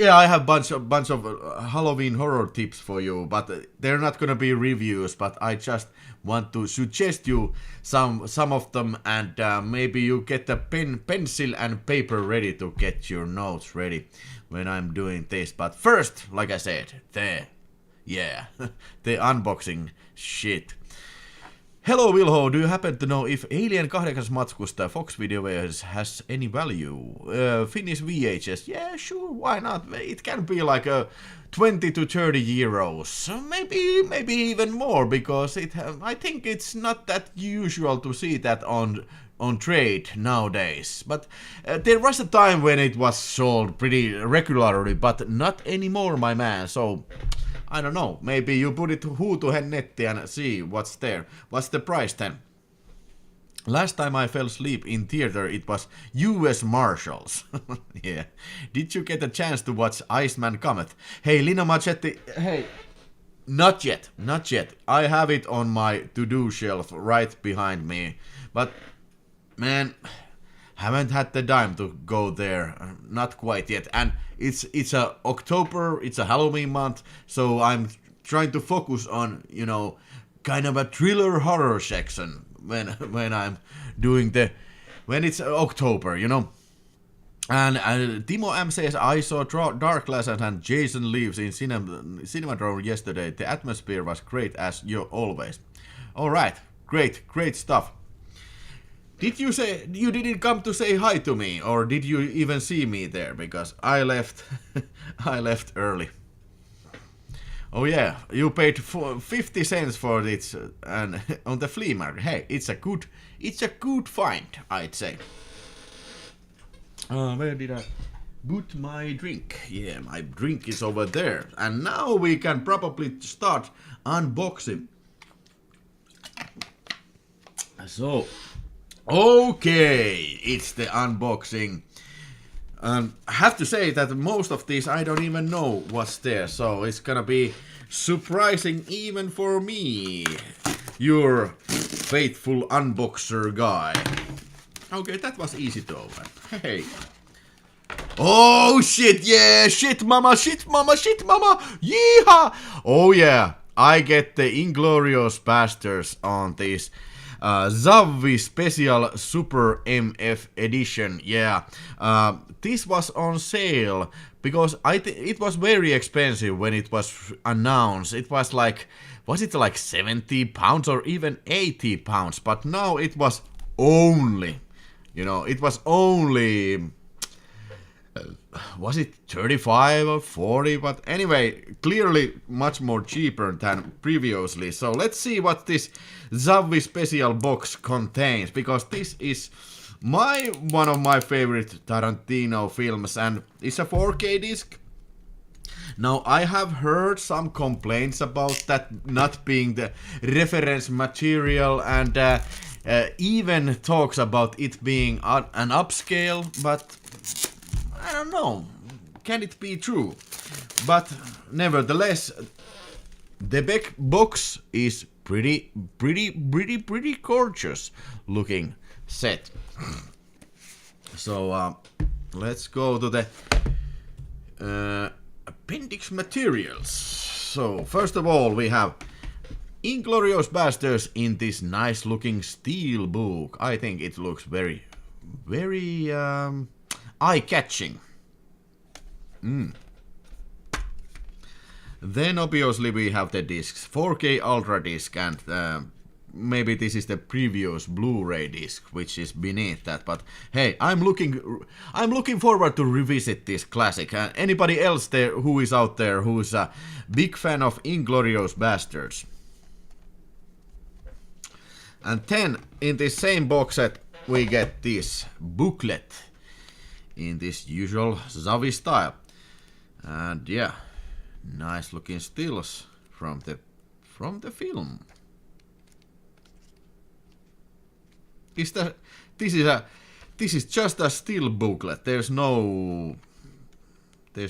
Yeah, I have bunch of Halloween horror tips for you, but they're not gonna be reviews. But I just want to suggest you some of them, and maybe you get a pencil and paper ready to get your notes ready when I'm doing this. But first, like I said, the unboxing shit. Hello Wilho, do you happen to know if Alien 8 matskusta Fox Video has any value? Finnish VHS, yeah, sure, why not? It can be like 20 to 30 euros, maybe even more, because I think it's not that usual to see that on trade nowadays. But there was a time when it was sold pretty regularly, but not anymore, my man. So I don't know, maybe you put it to nettiin and see what's there. What's the price then? Last time I fell asleep in theater, it was US Marshals. Yeah. Did you get a chance to watch Iceman Comet? Hey, Lino Machetti, hey. Not yet. I have it on my to-do shelf right behind me. But, man, haven't had the time to go there, not quite yet. And it's a October, it's a Halloween month, so I'm trying to focus on, you know, kind of a thriller horror section when I'm doing when it's October, you know. And Timo M says, I saw Dark Lessons and Jason Leaves in Cinemadrome yesterday. The atmosphere was great as you always. Alright, great stuff. Did you say you didn't come to say hi to me, or did you even see me there? Because I left early. Oh yeah, you paid 50 cents for it and on the flea market. Hey, it's a good find, I'd say. Where did I put my drink? Yeah, my drink is over there. And now we can probably start unboxing. So, okay, it's the unboxing. I have to say that most of these I don't even know what's there, so it's gonna be surprising even for me, your faithful unboxer guy. Okay, that was easy to open. Hey. Oh shit, yeah, shit mama, yeehaw! Oh yeah, I get the Inglorious Bastards on this Zavvi Special Super MF Edition. Yeah, this was on sale because it was very expensive when it was announced. It was like, was it like 70 pounds or even 80 pounds? But now it was only, you know, it was only, was it 35 or 40? But anyway, clearly much more cheaper than previously. So let's see what this Zavvi Special box contains, because this is one of my favorite Tarantino films, and it's a 4K disc. Now I have heard some complaints about that not being the reference material, and even talks about it being an upscale, but I don't know, can it be true? But nevertheless, the box is pretty gorgeous looking set. So let's go to the appendix materials. So first of all, we have Inglorious Bastards in this nice looking steel book. I think it looks very eye-catching. Then obviously we have the discs, 4K Ultra disc, and maybe this is the previous Blu-ray disc, which is beneath that. But hey, I'm looking forward to revisit this classic. Anybody else there who is out there who is a big fan of Inglorious Bastards? And then in this same box set we get this booklet in this usual Zavvi style. And yeah, nice looking stills from the film. This is just a still booklet. There's no there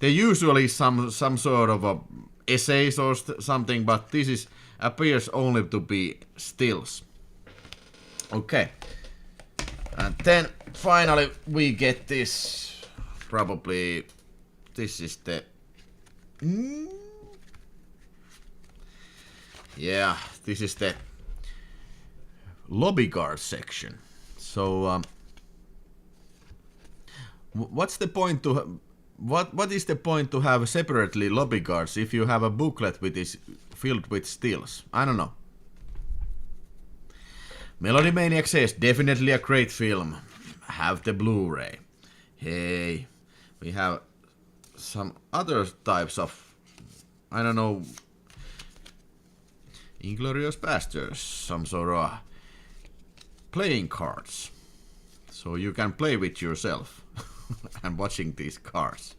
usually some sort of essays or something, but this appears only to be stills. Okay. And then finally we get this probably this is the yeah, this is the lobby guard section. So what's the point to what is the point to have separately lobby guards if you have a booklet which is filled with stills? I don't know. Melody Maniac says definitely a great film. Have the Blu-ray. Hey, we have some other types of, I don't know, Inglourious Basterds, some sort of playing cards. So you can play with yourself and watching these cards.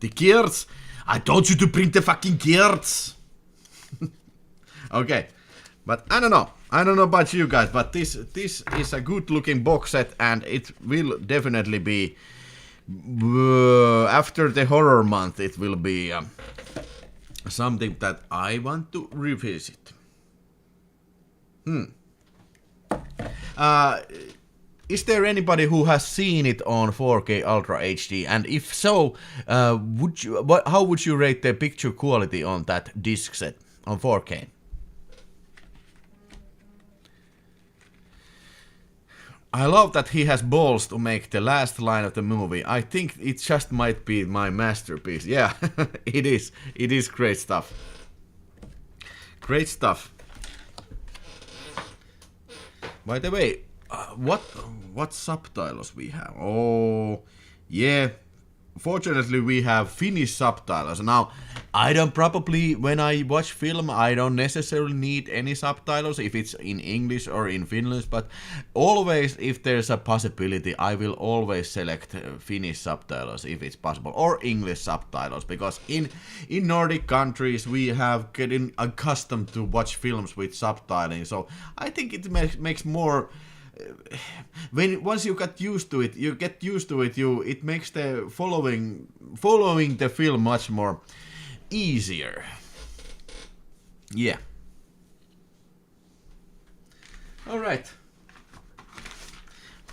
The cards! I told you to print the fucking cards! Okay, but I don't know about you guys, but this is a good looking box set, and it will definitely be after the horror month. It will be something that I want to revisit. Is there anybody who has seen it on 4K Ultra HD? And if so, how would you rate the picture quality on that disc set on 4K? I love that he has balls to make the last line of the movie. I think it just might be my masterpiece. Yeah, it is. It is great stuff. Great stuff. By the way, what subtitles we have? Oh, yeah. Fortunately, we have Finnish subtitles. Now, I don't probably, when I watch film, I don't necessarily need any subtitles if it's in English or in Finnish, but always, if there's a possibility, I will always select Finnish subtitles if it's possible, or English subtitles, because in Nordic countries, we have getting accustomed to watch films with subtitling, so I think it makes more... once you get used to it, it makes the following the film much more easier. Yeah. All right.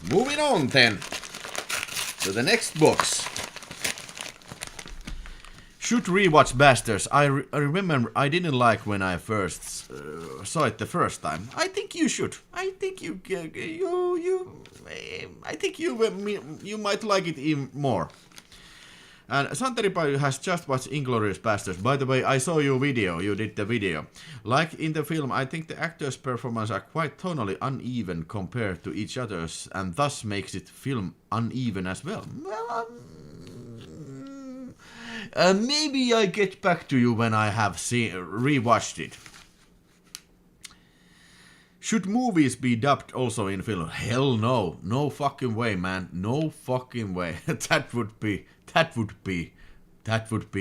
Moving on then to the next box. Should rewatch Bastards. I remember I didn't like when I first saw it the first time. I think you should. I think you might like it even more. And Santeri has just watched Inglourious Basterds. By the way, I saw your video. You did the video. Like in the film, I think the actors' performances are quite tonally uneven compared to each other's, and thus makes it film uneven as well. Well, maybe I get back to you when I have rewatched it. Should movies be dubbed also in film? Hell no. No fucking way, man. No fucking way. That would be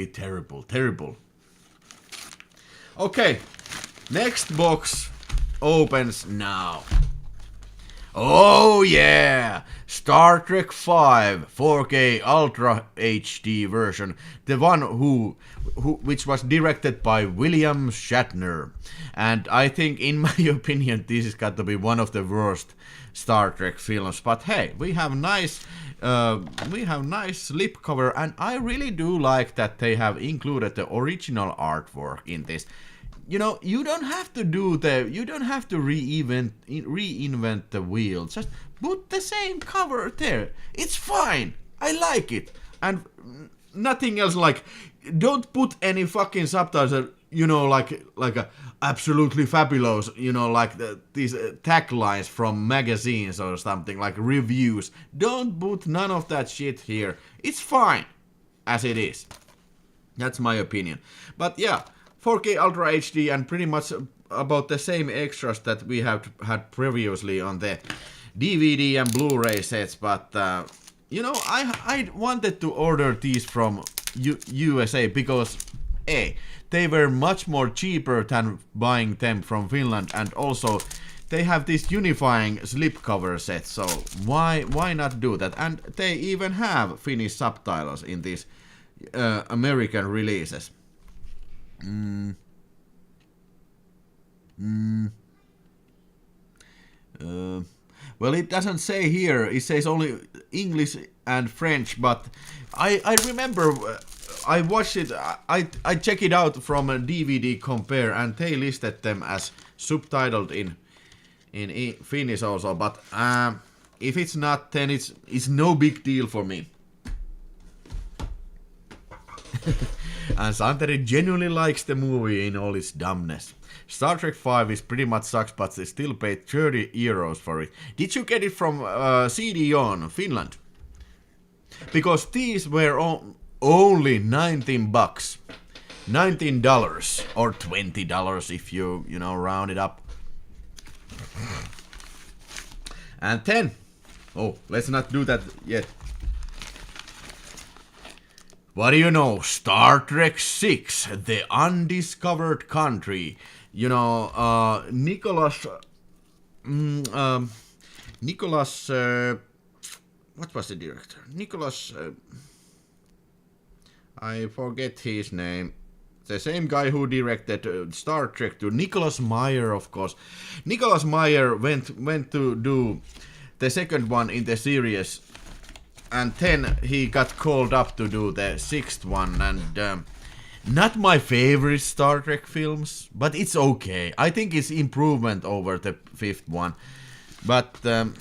terrible. Terrible. Okay. Next box opens now. Oh yeah! Star Trek V 4K Ultra HD version. The one which was directed by William Shatner. And I think, in my opinion, this has got to be one of the worst Star Trek films. But hey, we have nice slipcover, and I really do like that they have included the original artwork in this. You know, you don't have to reinvent the wheel. Just put the same cover there. It's fine. I like it. And nothing else. Like, don't put any fucking subtitles. You know, like a absolutely fabulous. You know, like these taglines from magazines or something, like reviews. Don't put none of that shit here. It's fine as it is. That's my opinion. But yeah. 4K Ultra HD and pretty much about the same extras that we have had previously on the DVD and Blu-ray sets, but you know, I wanted to order these from USA because they were much more cheaper than buying them from Finland, and also they have this unifying slipcover set, so why not do that? And they even have Finnish subtitles in these American releases. Well, it doesn't say here. It says only English and French, but I remember I watched it. I checked it out from a DVD Compare, and they listed them as subtitled in Finnish also. But if it's not, then it's no big deal for me. And Santeri genuinely likes the movie in all its dumbness. Star Trek 5 is pretty much sucks, but they still paid 30 euros for it. Did you get it from CD-ON, Finland? Because these were only 19 bucks. $19 or $20 if you round it up. And then, let's not do that yet. What do you know? Star Trek 6, The Undiscovered Country. Nicholas, what was the director? Nicholas, I forget his name. The same guy who directed Star Trek 2, Nicholas Meyer, of course. Nicholas Meyer went to do the second one in the series, and then he got called up to do the sixth one, and not my favorite Star Trek films, but it's okay. I think it's improvement over the fifth one, but yeah.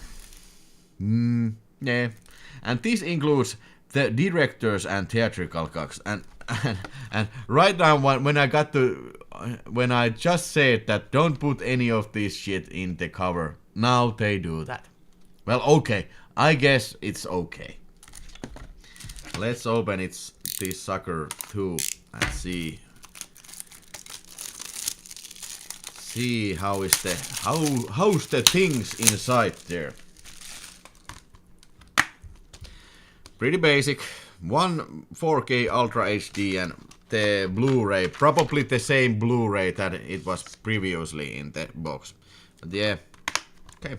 And this includes the directors and theatrical cuts, and right now when I just said that don't put any of this shit in the cover, now they do that. Well, okay, I guess it's okay. Let's open this sucker too and see how's the things inside there. Pretty basic. One 4K Ultra HD and the Blu-ray, probably the same Blu-ray that it was previously in the box. But yeah, okay.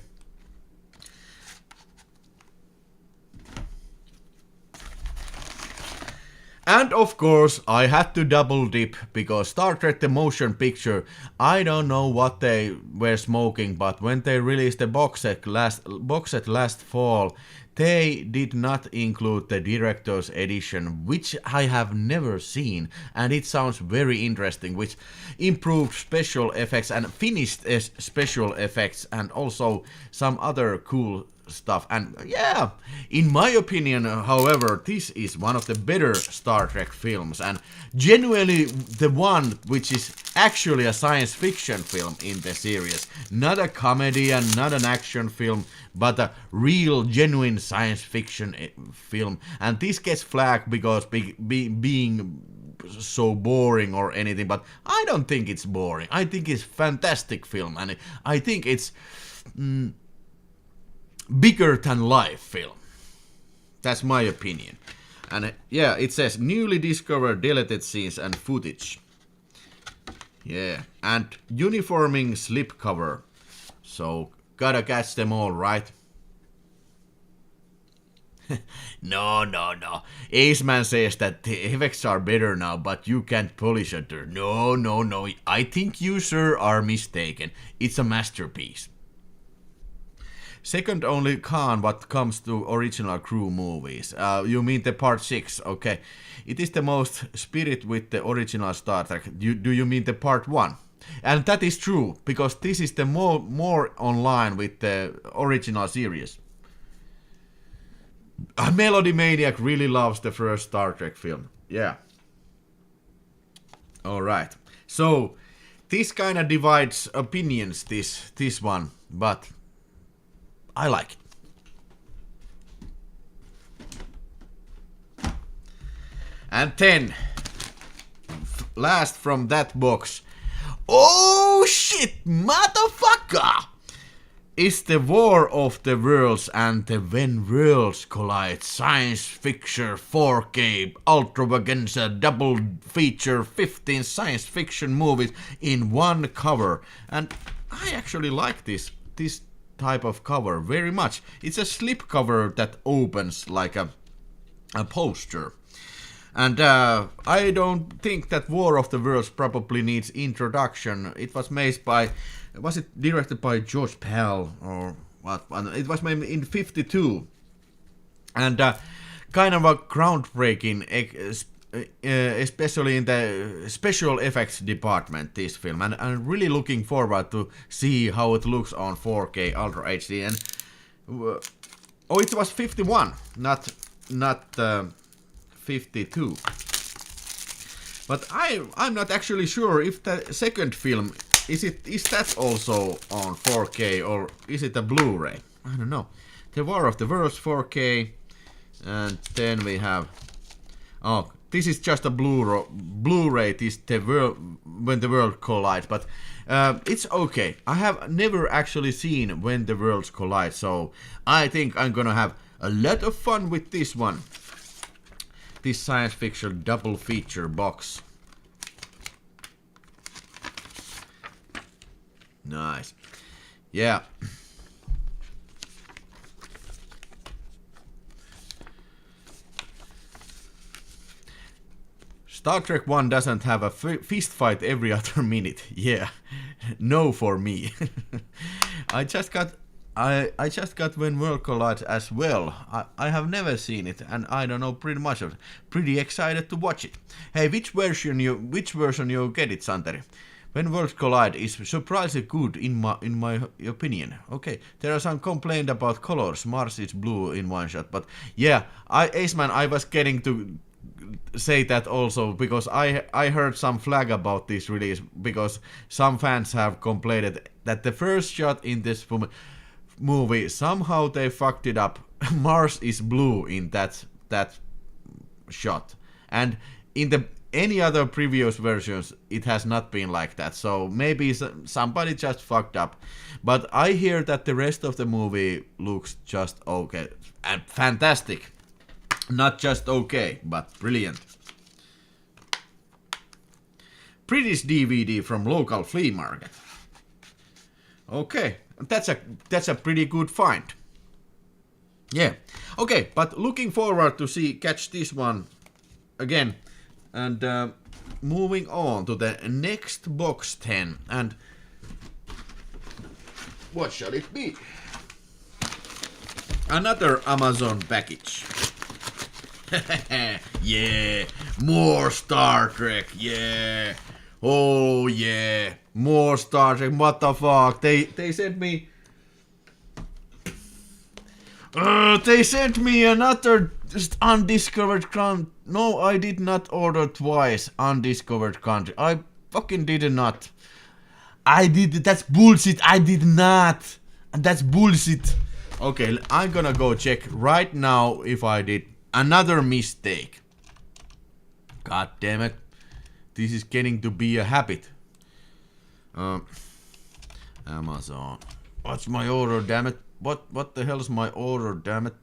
And of course, I had to double dip because Star Trek the Motion Picture, I don't know what they were smoking, but when they released the box set last fall, they did not include the director's edition, which I have never seen, and it sounds very interesting, which improved special effects and finished special effects and also some other cool stuff. And yeah, in my opinion, however, this is one of the better Star Trek films, and genuinely the one which is actually a science fiction film in the series, not a comedy and not an action film, but a real genuine science fiction film. And this gets flagged because being so boring or anything, but I don't think it's boring. I think it's fantastic film, and I think it's bigger than life film. That's my opinion. And yeah, it says newly discovered deleted scenes and footage. Yeah, and uniforming slipcover. So gotta catch them all, right? No. Aceman says that the effects are better now, but you can't polish it. No. I think you, sir, are mistaken. It's a masterpiece. Second only Khan what comes to original crew movies. You mean the part 6, okay. It is the most spirit with the original Star Trek. Do you mean the part 1? And that is true, because this is the more online with the original series. Melody Maniac really loves the first Star Trek film. Yeah. Alright. So, this kind of divides opinions, this one, but I like it. And then, last from that box, oh shit, motherfucker! Is the War of the Worlds and the When Worlds Collide science fiction 4K ultravaganza double feature 15 science fiction movies in one cover. And I actually like this type of cover very much. It's a slip cover that opens like a poster. And I don't think that War of the Worlds probably needs introduction. It was made by, was it directed by George Pell, or It was made in 52, and kind of a groundbreaking, especially in the special effects department. This film, and I'm really looking forward to see how it looks on 4K Ultra HD. And it was 51, not 52. But I'm not actually sure if the second film is that also on 4K or is it a Blu-ray? I don't know. The War of the Worlds 4K, and then we have this is just a Blu-ray. This When the World Collide, but it's okay. I have never actually seen When the Worlds Collide, so I think I'm gonna have a lot of fun with this one. This science fiction double feature box. Nice. Yeah. Star Trek 1 doesn't have a fist fight every other minute. Yeah. No for me. I just got When World Collides as well. I have never seen it, and I don't know pretty much of it. Pretty excited to watch it. Hey, which version you get it, Santeri? When Worlds Collide is surprisingly good in my opinion. Okay, there are some complaints about colors. Mars is blue in one shot, but yeah, Aceman, I was getting to say that also because I heard some flag about this release because some fans have complained that the first shot in this movie somehow they fucked it up. Mars is blue in that shot, and in any other previous versions it has not been like that, so maybe somebody just fucked up. But I hear that the rest of the movie looks just okay and fantastic. Not just okay, but brilliant. British DVD from local flea market. Okay, that's a pretty good find. Yeah. Okay, but looking forward to catch this one again. And moving on to the next box 10. And what shall it be? Another Amazon package. Yeah, more Star Trek. Yeah. Oh yeah, more Star Trek. What the fuck? They sent me. They sent me another undiscovered country. No, I did not order twice undiscovered country. I fucking did not. I did. That's bullshit. I did not. And that's bullshit. Okay, I'm gonna go check right now if I did another mistake. God damn it. This is getting to be a habit. Amazon. What's my order, damn it? What the hell is my order, damn it?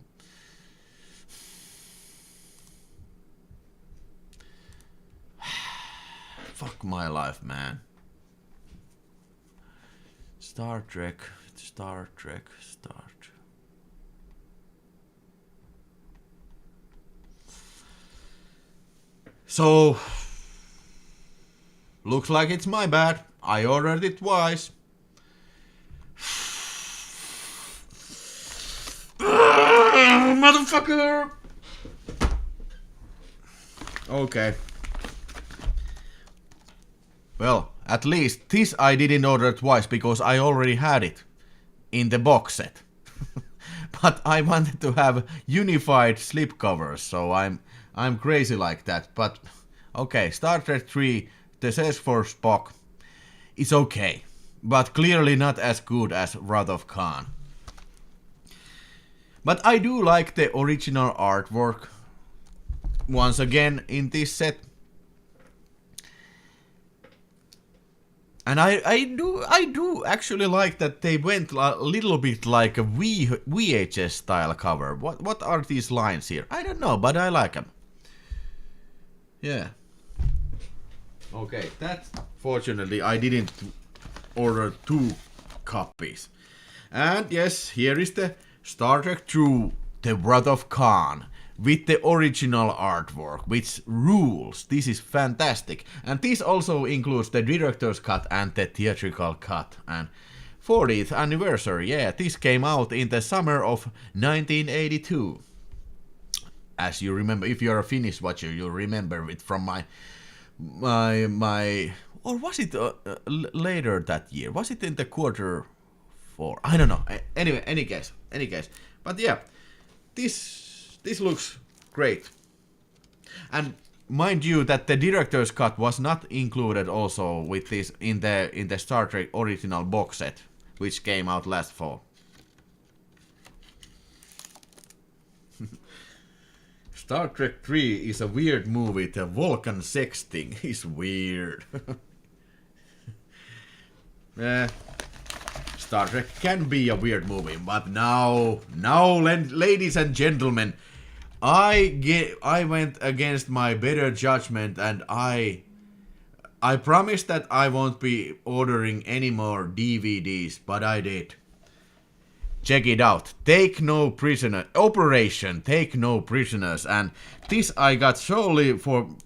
Fuck my life, man. Star Trek. So, looks like it's my bad. I ordered it twice. Motherfucker! Okay. Well, at least this I didn't order twice because I already had it in the box set. But I wanted to have unified slipcovers, so I'm crazy like that. But okay, Star Trek 3, the Search for Spock, is okay, but clearly not as good as Wrath of Khan. But I do like the original artwork once again in this set. And I do actually like that they went a little bit like a VHS style cover. What are these lines here? I don't know, but I like them. Yeah. Okay, that fortunately I didn't order 2 copies. And yes, here is the Star Trek 2, The Wrath of Khan, with the original artwork, which rules. This is fantastic. And this also includes the director's cut and the theatrical cut. And 40th anniversary. Yeah, this came out in the summer of 1982. As you remember, if you're a Finnish watcher, you'll remember it from my or was it later that year? Was it in the quarter 4? I don't know. Anyway, any case. But yeah, this looks great. And mind you that the director's cut was not included also with this in the Star Trek original box set, which came out last fall. Star Trek 3 is a weird movie. The Vulcan sex thing is weird. Star Trek can be a weird movie, but now, ladies and gentlemen, I went against my better judgment, and I promised that I won't be ordering any more DVDs, but I did. Check it out. Take No Prisoner. Operation Take No Prisoners. And this I got solely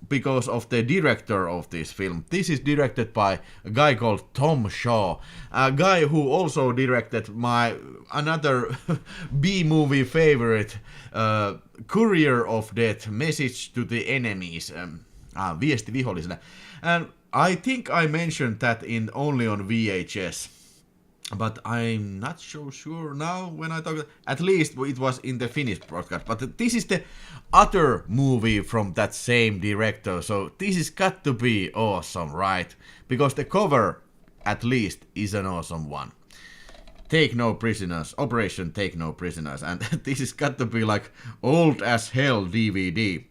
because of the director of this film. This is directed by a guy called Tom Shaw. A guy who also directed my another B-movie favorite, Courier of Death, Message to the Enemies. Viesti vihollisille. And I think I mentioned that only on VHS. But I'm not so sure now when I talk. At least it was in the Finnish broadcast. But this is the other movie from that same director. So this has got to be awesome, right? Because the cover, at least, is an awesome one. Take No Prisoners. Operation Take No Prisoners. And this has got to be like old as hell DVD.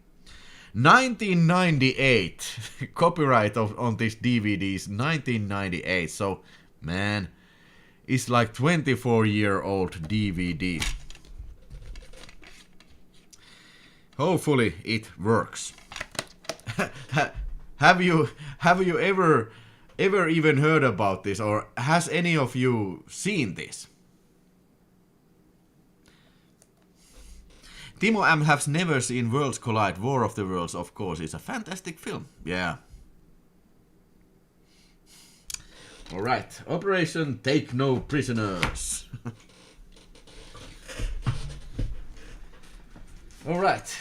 1998. Copyright on this DVD is 1998. So, man, it's like 24-year-old DVD. Hopefully it works. Have you ever even heard about this, or has any of you seen this? Timo M has never seen Worlds Collide. War of the Worlds, of course, is a fantastic film. Yeah. Alright, Operation Take No Prisoners. Alright.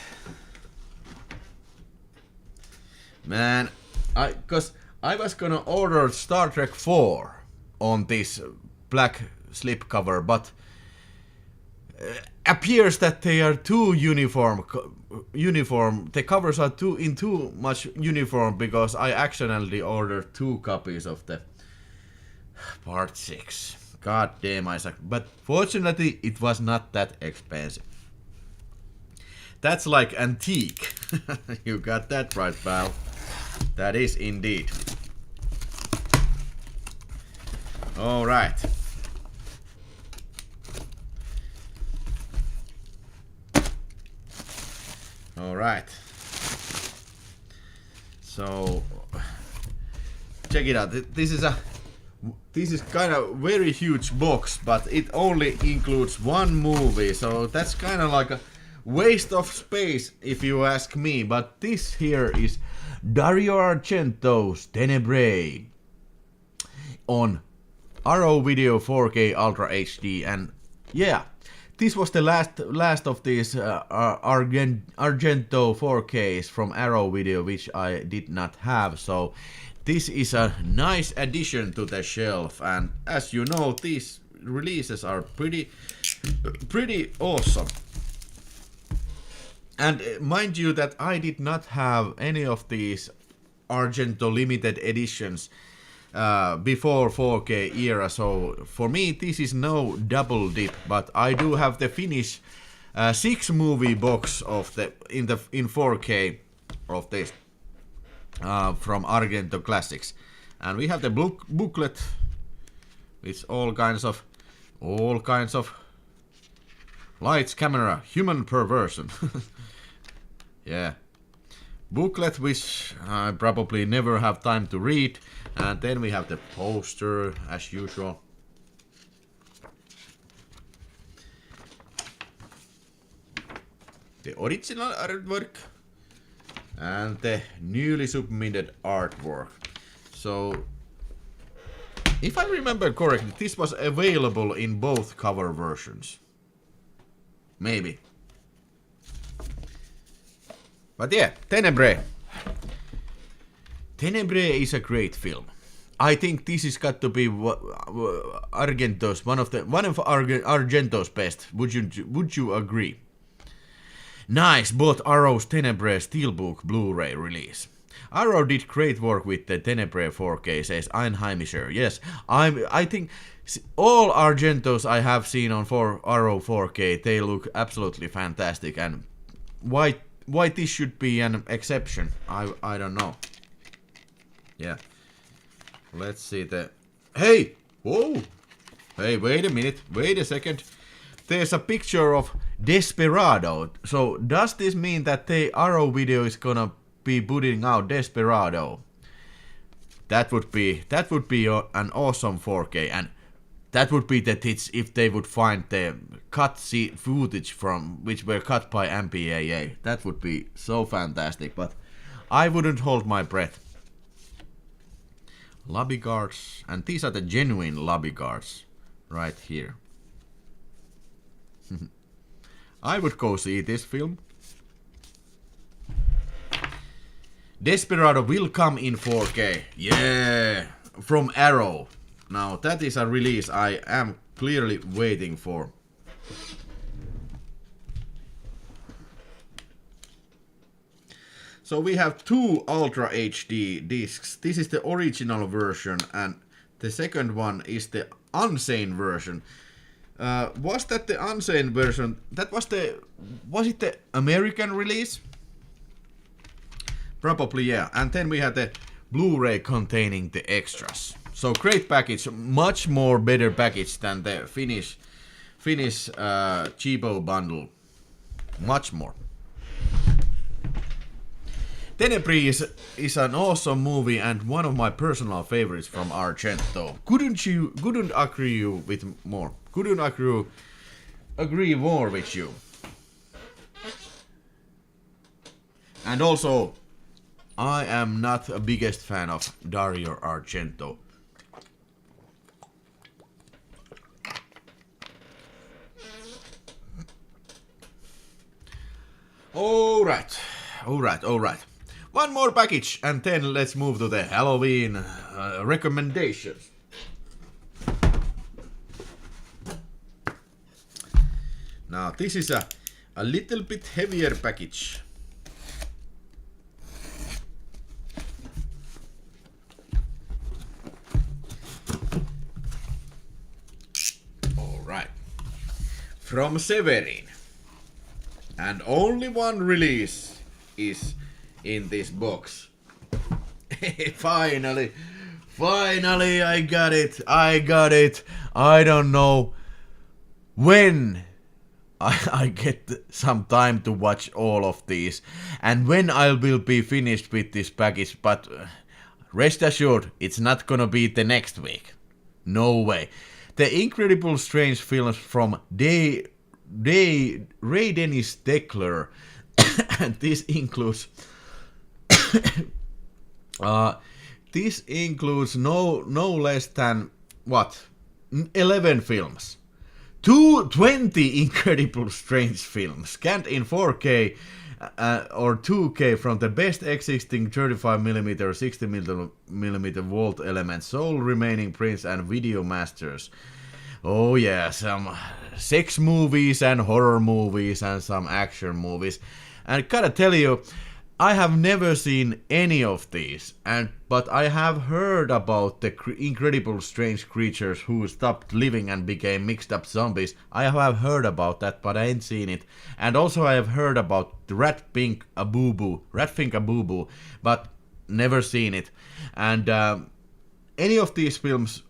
Man, because I was gonna order Star Trek 4 on this black slipcover, but appears that they are too uniform. The covers are too much uniform, because I accidentally ordered 2 copies of the Part 6. God damn, Isaac. But fortunately, it was not that expensive. That's like antique. You got that right, pal. That is indeed. Alright. Alright. So, check it out. This is kind of very huge box, but it only includes 1 movie, so that's kind of like a waste of space if you ask me. But this here is Dario Argento's Tenebrae on Arrow Video 4K Ultra HD, and yeah, this was the last of these Argento 4Ks from Arrow Video, which I did not have, so this is a nice addition to the shelf. And as you know, these releases are pretty awesome. And mind you that I did not have any of these Argento limited editions before 4K era, so for me this is no double dip. But I do have the Finnish 6 movie box of in 4K of this from Argento Classics, and we have the booklet with all kinds of lights, camera, human perversion. Yeah, booklet which I probably never have time to read. And then we have the poster as usual. The original artwork and the newly submitted artwork. So If I remember correctly, this was available in both cover versions. Maybe. But yeah, Tenebrae. Tenebrae is a great film. I think this has got to be Argento's one of Argento's best. Would you agree? Nice, bought Arrow's Tenebrae Steelbook Blu-ray release. Arrow did great work with the Tenebrae 4K, says Einheimischer. Yes, I think all Argentos I have seen on Arrow 4K, they look absolutely fantastic. And why this should be an exception, I don't know. Yeah. Let's see the... Hey! Whoa! Hey, wait a minute. Wait a second. There's a picture of Desperado. So, does this mean that the Arrow video is gonna be putting out Desperado? That would be an awesome 4K. And that would be the tits if they would find the cut footage from which were cut by MPAA. That would be so fantastic. But I wouldn't hold my breath. Lobby guards, and these are the genuine lobby guards right here. I would go see this film. Desperado will come in 4K. Yeah, from Arrow. Now that is a release I am clearly waiting for. So we have two Ultra HD discs. This is the original version, and the second one is the Unsane version. Was that the Unsane version? That was it the American release? Probably, yeah. And then we had the Blu-ray containing the extras. So great package, much more better package than the Finnish cheapo bundle. Much more. Tenebrae is an awesome movie and one of my personal favorites from Argento. Couldn't agree with more. Couldn't agree more with you. And also, I am not a biggest fan of Dario Argento. Alright. One more package, and then let's move to the Halloween recommendations. Now, this is a little bit heavier package. Alright. From Severin. And only one release is in this box. Finally, I got it. I don't know when I get some time to watch all of these and when I will be finished with this package, but rest assured, it's not gonna be the next week. No way. The Incredible Strange films from Ray Dennis Deckler, and this includes no less than 11 films. 20 Incredible Strange films scanned in 4K or 2K from the best existing 35mm, 60mm vault elements, sole remaining prints and video masters. Oh yeah, some sex movies and horror movies and some action movies. And gotta tell you, I have never seen any of these, but I have heard about the incredible strange creatures who stopped living and became mixed up zombies. I have heard about that, but I ain't seen it. And also I have heard about the Rat Pink Abubu, but never seen it. And any of these films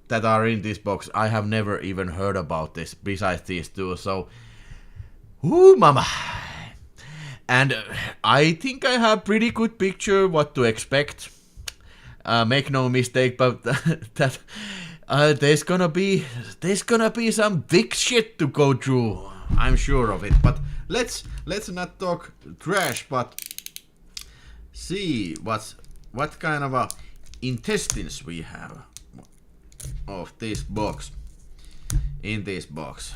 that are in this box, I have never even heard about this besides these two. So, ooh, mama. And I think I have pretty good picture what to expect. Make no mistake, but that there's gonna be some big shit to go through. I'm sure of it. But let's not talk trash, but see what kind of intestines we have. of this box. In this box.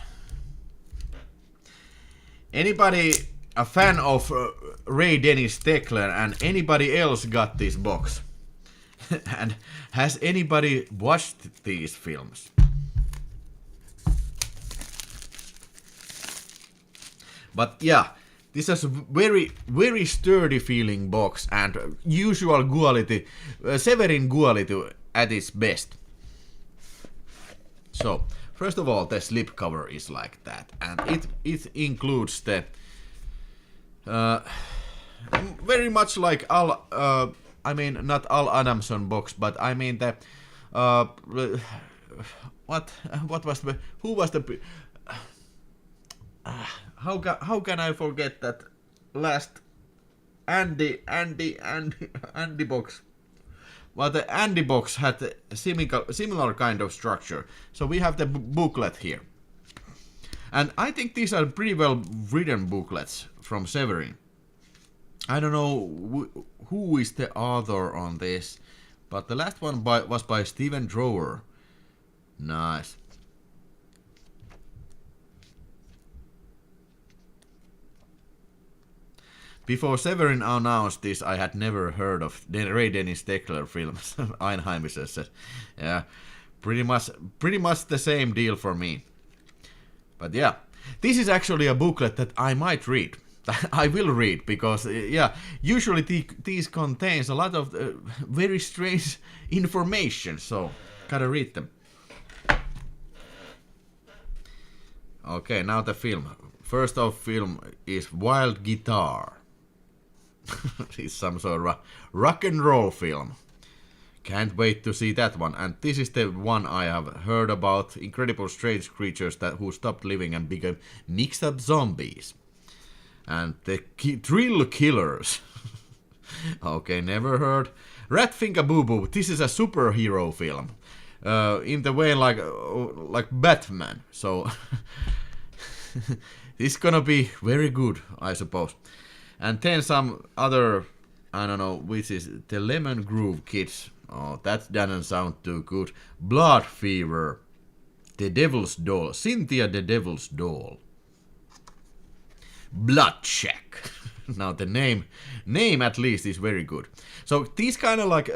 Anybody a fan of Ray Dennis Steckler and anybody else got this box? And has anybody watched these films? But yeah, this is a very sturdy feeling box and usual quality, Severin quality at its best. So, first of all, the slipcover is like that, and it includes the very much like I mean not Al Adamson box, but I mean the what was the who was the how can I forget that last Andy box? Well, the Andy box had a similar kind of structure. So we have the booklet here. And I think these are pretty well written booklets from Severin. I don't know who is the author on this, but the last one was by Stephen Drower. Nice. Before Severin announced this, I had never heard of the Ray Dennis Steckler films. Einheimischer said, yeah, pretty much the same deal for me. But yeah, this is actually a booklet that I might read. I will read because, yeah, usually these contains a lot of very strange information, so gotta read them. Okay, now the film. First off, film is Wild Guitar. It's some sort of rock and roll film. Can't wait to see that one. And this is the one I have heard about. Incredible strange creatures who stopped living and became mixed up zombies. And the Thrill Killers. Okay, never heard. Ratfinger Boo Boo. This is a superhero film. In the way like Batman. So it's gonna be very good, I suppose. And then some other, I don't know, which is the Lemon Groove Kids. Oh, that doesn't sound too good. Blood Fever. The Devil's Doll. Cynthia the Devil's Doll. Blood Check. Now the name at least is very good. So these kind of like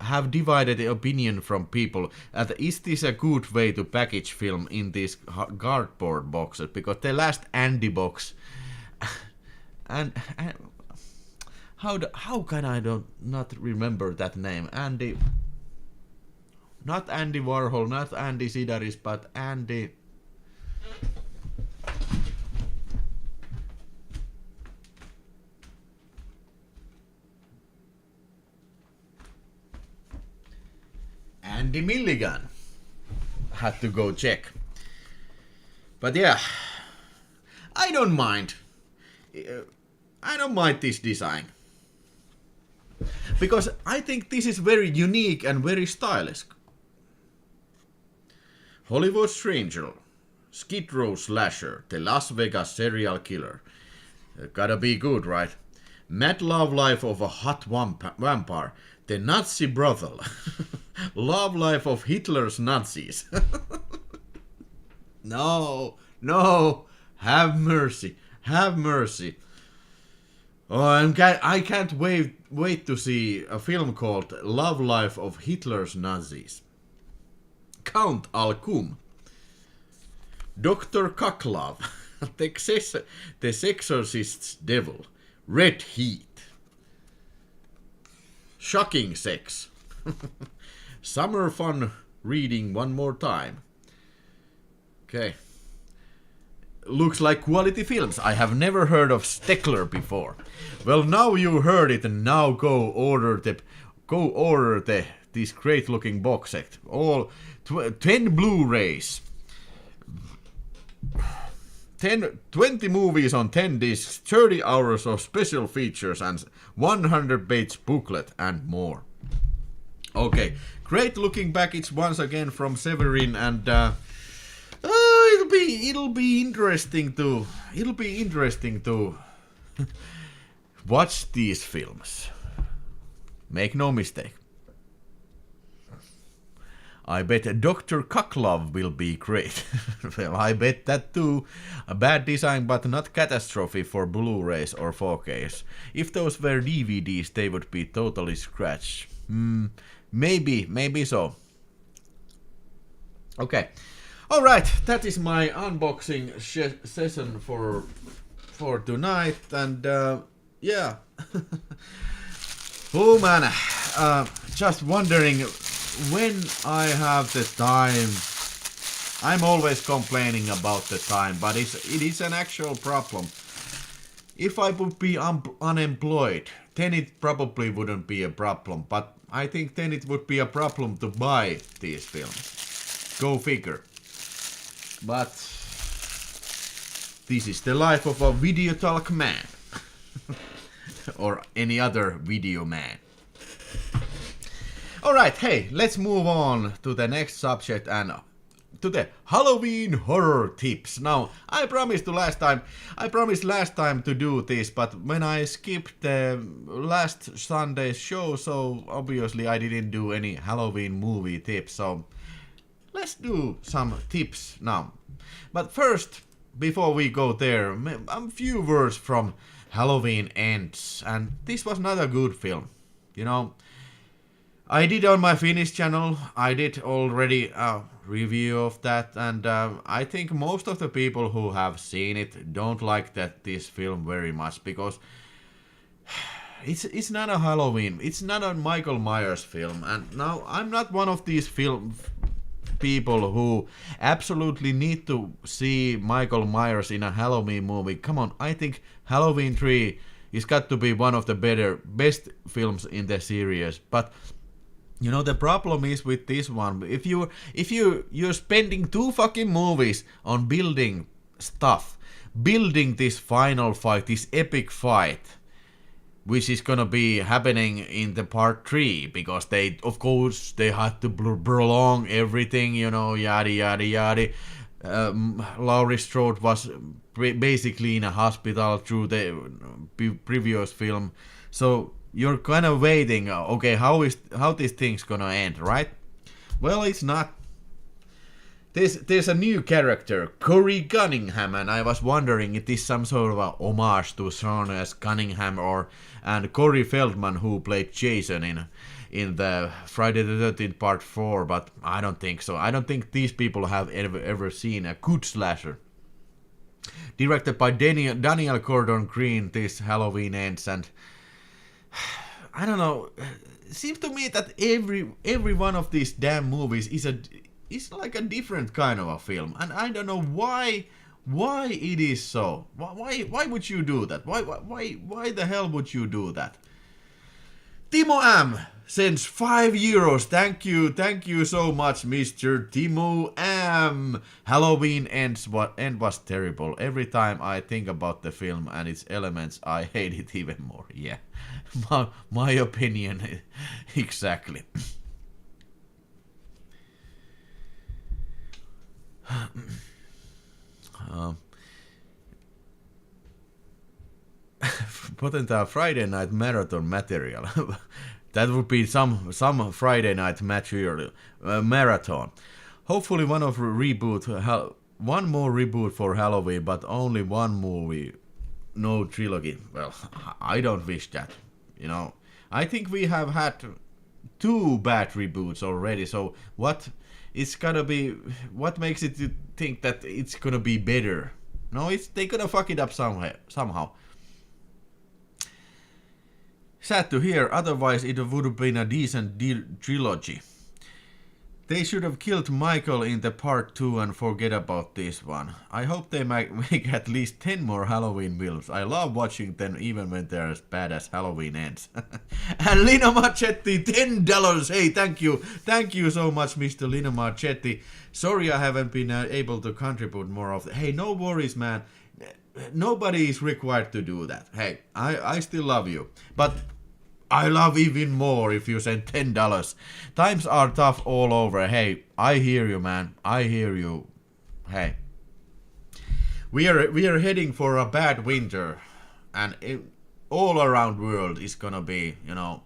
have divided the opinion from people. Is this a good way to package film in these cardboard boxes? Because the last Andy box, and how can I not remember that name? Andy, not Andy Warhol, not Andy Sidaris, but Andy. Andy Milligan. Had to go check. But yeah, I don't mind. I don't mind this design. Because I think this is very unique and very stylish. Hollywood Stranger, Skid Row Slasher, the Las Vegas Serial Killer. Gotta be good, right? Mad Love Life of a Hot Vampire, the Nazi Brothel. Love Life of Hitler's Nazis. No, have mercy, have mercy. Oh, I can't wait to see a film called Love Life of Hitler's Nazis. Count Alkum. Dr. Kaklov. The Sexorcist's Devil. Red Heat. Shocking Sex. Summer Fun Reading One More Time. Okay. Looks like quality films. I have never heard of Steckler before. Well, now you heard it, and now go order this great looking box set. All 10 Blu-rays. 20 movies on 10 discs, 30 hours of special features and 100-page booklet and more. Okay, great looking package once again from Severin, and it'll be interesting to watch these films. Make no mistake. I bet Dr. Cucklove will be great. Well, I bet that too. A bad design but not catastrophe for Blu-rays or 4Ks. If those were DVDs, they would be totally scratched. Maybe so. Okay. Alright, that is my unboxing session for tonight, and yeah. Oh man, just wondering when I have the time. I'm always complaining about the time, but it is an actual problem. If I would be unemployed, then it probably wouldn't be a problem, but I think then it would be a problem to buy these films. Go figure. But this is the life of a VideoTalk man. Or any other video man. Alright, hey, let's move on to the next subject and to the Halloween horror tips. Now, I promised last time to do this, but when I skipped the last Sunday's show, so obviously I didn't do any Halloween movie tips, so let's do some tips now. But first, before we go there, a few words from Halloween Ends, and this was not a good film. You know, I did on my Finnish channel, I did already a review of that, and I think most of the people who have seen it don't like this film very much, because it's not a Halloween, it's not a Michael Myers film, and now I'm not one of these people who absolutely need to see Michael Myers in a Halloween movie. Come on, I think Halloween 3 is got to be one of the best films in the series. But you know, the problem is with this one, if you're spending 2 fucking movies on building stuff, building this final fight, this epic fight, which is gonna be happening in the part 3, because they, of course, they had to prolong everything, you know, yada yada yada. Laurie Strode was basically in a hospital through the previous film, so you're kind of waiting. Okay, how this thing's gonna end, right? Well, it's not. There's a new character, Corey Cunningham, and I was wondering if this is some sort of a homage to Sean S. Cunningham and Corey Feldman, who played Jason in the Friday the 13th Part 4, but I don't think so. I don't think these people have ever seen a good slasher. Directed by Daniel Gordon Green, this Halloween Ends, and I don't know. It seems to me that every one of these damn movies is like a different kind of a film, and I don't know why it is so. Why would you do that? Why the hell would you do that? Timo M sends €5. Thank you so much, Mr. Timo M. Halloween Ends was terrible. Every time I think about the film and its elements, I hate it even more. Yeah, my opinion exactly. Potential Friday night marathon material. That would be some Friday night material marathon. Hopefully one more reboot for Halloween, but only one movie, no trilogy. Well, I don't wish that. You know, I think we have had 2 bad reboots already. So what makes it think that it's gonna be better? No, they're gonna fuck it up somehow. Sad to hear, otherwise it would have been a decent trilogy. They should have killed Michael in the part 2 and forget about this one. I hope they make at least 10 more Halloween films. I love watching them even when they're as bad as Halloween Ends. And Lino Marchetti, $10. Hey, thank you. Thank you so much, Mr. Lino Marchetti. Sorry I haven't been able to contribute more often. Hey, no worries, man. Nobody is required to do that. Hey, I still love you. But I love even more if you send $10. Times are tough all over. Hey, I hear you, man. I hear you. Hey, we are heading for a bad winter, and all around world is gonna be, you know,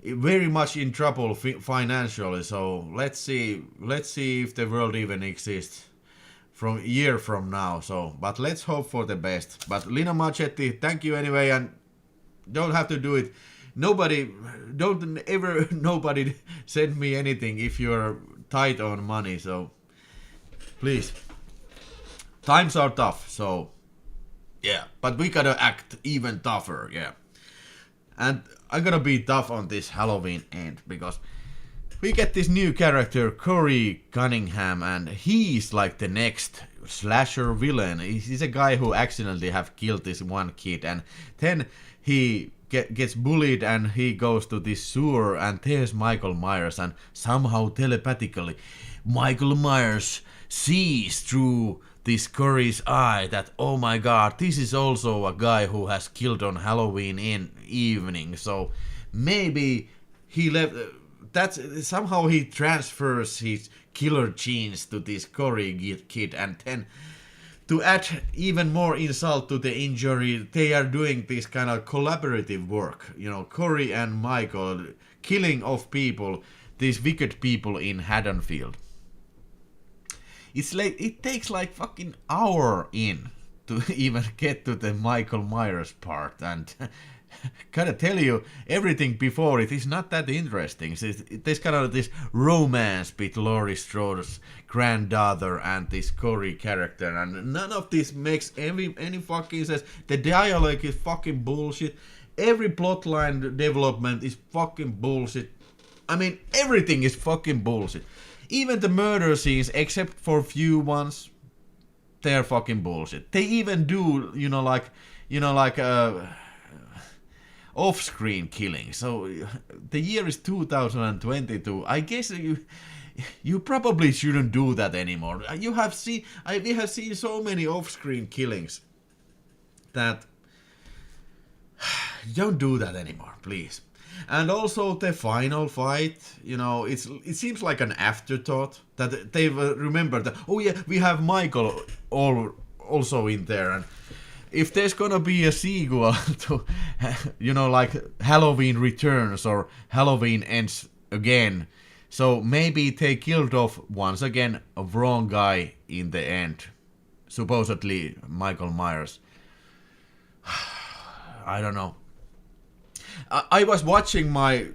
very much in trouble financially. So let's see if the world even exists from a year from now. So, but let's hope for the best. But Lino Marchetti, thank you anyway, and don't have to do it. Nobody send me anything if you're tight on money. So please, times are tough. So yeah, but we gotta act even tougher. Yeah, and I'm gonna be tough on this Halloween end because we get this new character, Corey Cunningham, and he's like the next slasher villain. He's a guy who accidentally have killed this one kid, and then he gets bullied and he goes to this sewer, and there's Michael Myers, and somehow telepathically Michael Myers sees through this Corey's eye that, oh my god, this is also a guy who has killed on Halloween evening. So maybe he left... That's somehow he transfers his killer genes to this Corey kid, and then to add even more insult to the injury, they are doing this kind of collaborative work. You know, Corey and Michael killing of people, these wicked people in Haddonfield. It's like it takes like fucking hour in to even get to the Michael Myers part, and gotta tell you, everything before it is not that interesting. There's kind of this romance between Laurie Strode's granddaughter and this Corey character, and none of this makes any fucking sense. The dialogue is fucking bullshit. Every plotline development is fucking bullshit. I mean, everything is fucking bullshit. Even the murder scenes, except for few ones, they're fucking bullshit. They even do, off-screen killing. So the year is 2022. I guess you probably shouldn't do that anymore. We have seen so many off-screen killings that don't do that anymore, please. And also the final fight, it seems like an afterthought that they've remembered that, oh yeah, we have Michael also in there, and if there's gonna be a sequel to, like Halloween Returns or Halloween Ends Again, so maybe they killed off once again a wrong guy in the end, supposedly Michael Myers. I don't know. I was watching my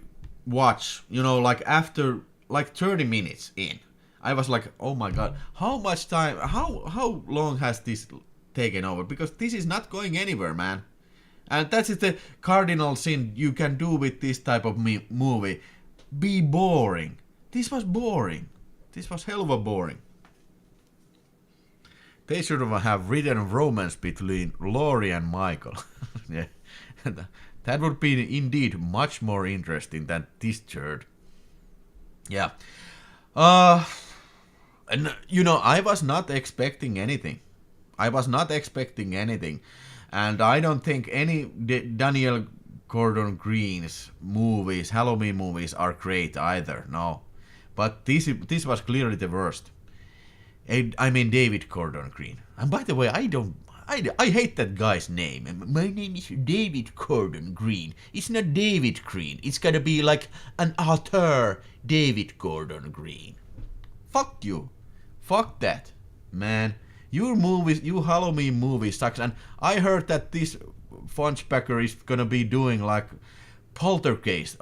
watch, after 30 minutes in. I was like, oh my god, how much time, how long has this taken over? Because this is not going anywhere, man. And that is the cardinal sin you can do with this type of movie. Be boring. This was boring. This was hell of a boring. They should have written a romance between Laurie and Michael. Yeah. That would be indeed much more interesting than this turd. Yeah. And I was not expecting anything. And I don't think any Daniel Gordon Green's movies, Halloween movies, are great either. No. But this was clearly the worst. I mean David Gordon Green. And by the way, I hate that guy's name. My name is David Gordon Green. It's not David Green. It's gotta be like an author, David Gordon Green. Fuck you. Fuck that, man. Your Halloween movies sucks. And I heard that this Funchbacker is gonna be doing like Poltergeist.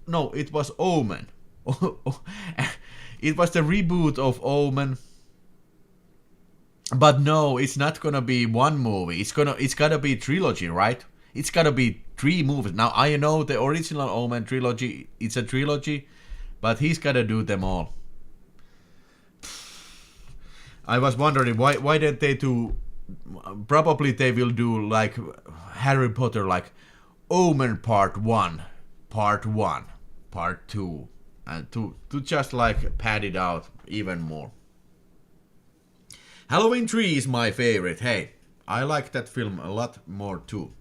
No, it was Omen. It was the reboot of Omen. But no, it's not gonna be one movie. It's gotta be trilogy, right? It's gotta be 3 movies. Now I know the original Omen trilogy, it's a trilogy, but he's gotta do them all. I was wondering why did they do? Probably they will do like Harry Potter, like Omen Part 1, Part 1, Part 2, and to just like pad it out even more. Halloween 3 is my favorite. Hey, I like that film a lot more too.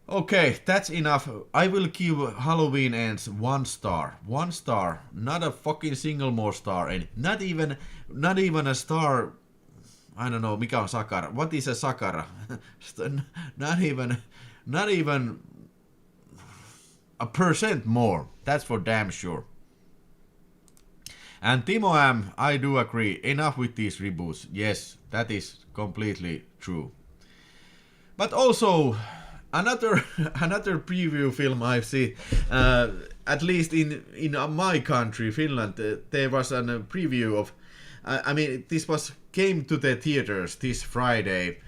Okay, that's enough. I will give Halloween Ends 1 star. 1 star. Not a fucking single more star. And not even a star. I don't know, mikä on sakara? What is a sakara? not even a percent more. That's for damn sure. And Timo M, I do agree. Enough with these reboots. Yes, that is completely true. But also, another preview film I've seen, at least in my country, Finland, there was a preview of. I mean, came to the theaters this Friday.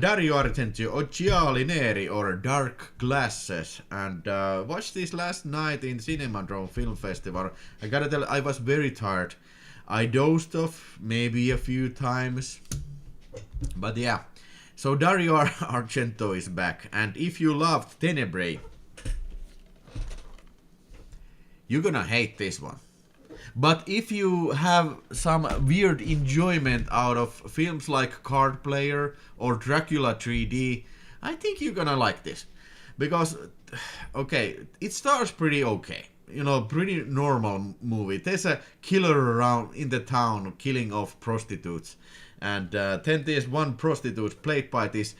Dario Argento, Occhiali Neri, or Dark Glasses, and watched this last night in Cinemadrome Film Festival. I gotta tell, I was very tired. I dozed off maybe a few times, but yeah. So Dario Argento is back, and if you loved Tenebrae, you're gonna hate this one. But if you have some weird enjoyment out of films like Card Player or Dracula 3D, I think you're gonna like this. Because, okay, it starts pretty okay. You know, pretty normal movie. There's a killer around in the town killing off prostitutes. And then there's one prostitute played by this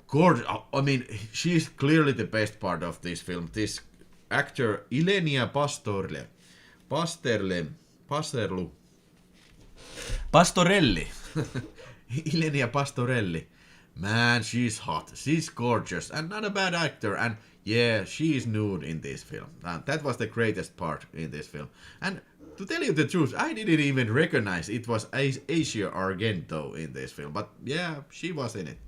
gorgeous... I mean, she's clearly the best part of this film. This actor, Ilenia Pastorelli. Ilenia Pastorelli. Man, she's hot. She's gorgeous. And not a bad actor. And yeah, she's nude in this film. And that was the greatest part in this film. And to tell you the truth, I didn't even recognize it was Asia Argento in this film. But yeah, she was in it.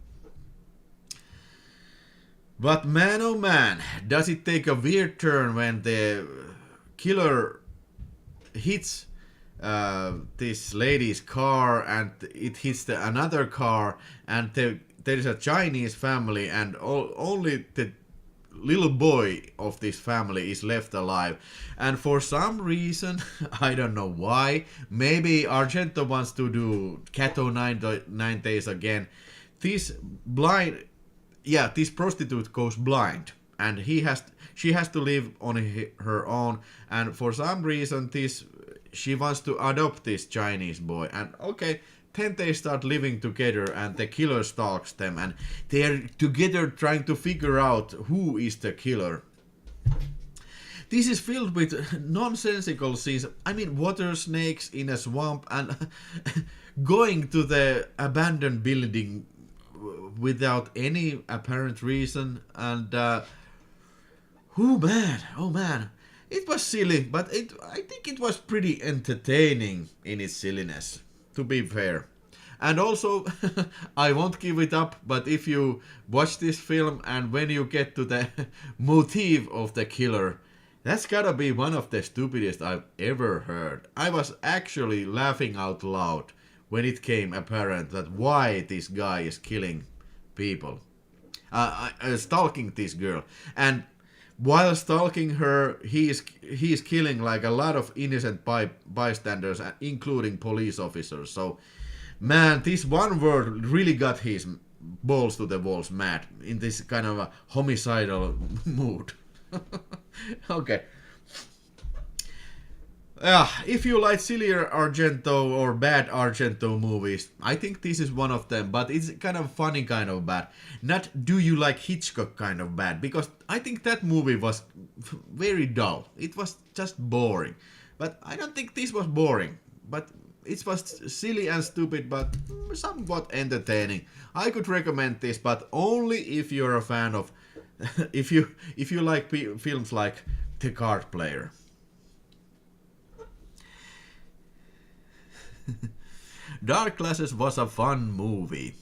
But man, oh man, does it take a weird turn when the killer hits this lady's car and it hits another car, and there is a Chinese family, and only the little boy of this family is left alive. And for some reason, I don't know why, maybe Argento wants to do Cat O' Nine Days again, this prostitute goes blind, and she has to live on her own, and for some reason she wants to adopt this Chinese boy, and okay, then they start living together, and the killer stalks them, and they're together trying to figure out who is the killer. This is filled with nonsensical scenes. I mean, water snakes in a swamp, and going to the abandoned building without any apparent reason, and oh man, it was silly, but I think it was pretty entertaining in its silliness, to be fair. And also, I won't give it up, but if you watch this film and when you get to the motive of the killer, that's gotta be one of the stupidest I've ever heard. I was actually laughing out loud when it came apparent that why this guy is killing people, stalking this girl, and while stalking her, he is killing like a lot of innocent bystanders, including police officers. So, man, this one word really got his balls to the walls mad in this kind of a homicidal mood. Okay. If you like sillier Argento or bad Argento movies, I think this is one of them, but it's kind of funny kind of bad. Not do you like Hitchcock kind of bad, because I think that movie was very dull. It was just boring. But I don't think this was boring, but it was silly and stupid, but somewhat entertaining. I could recommend this, but only if you're a fan of if you like films like The Card Player. Dark Glasses was a fun movie.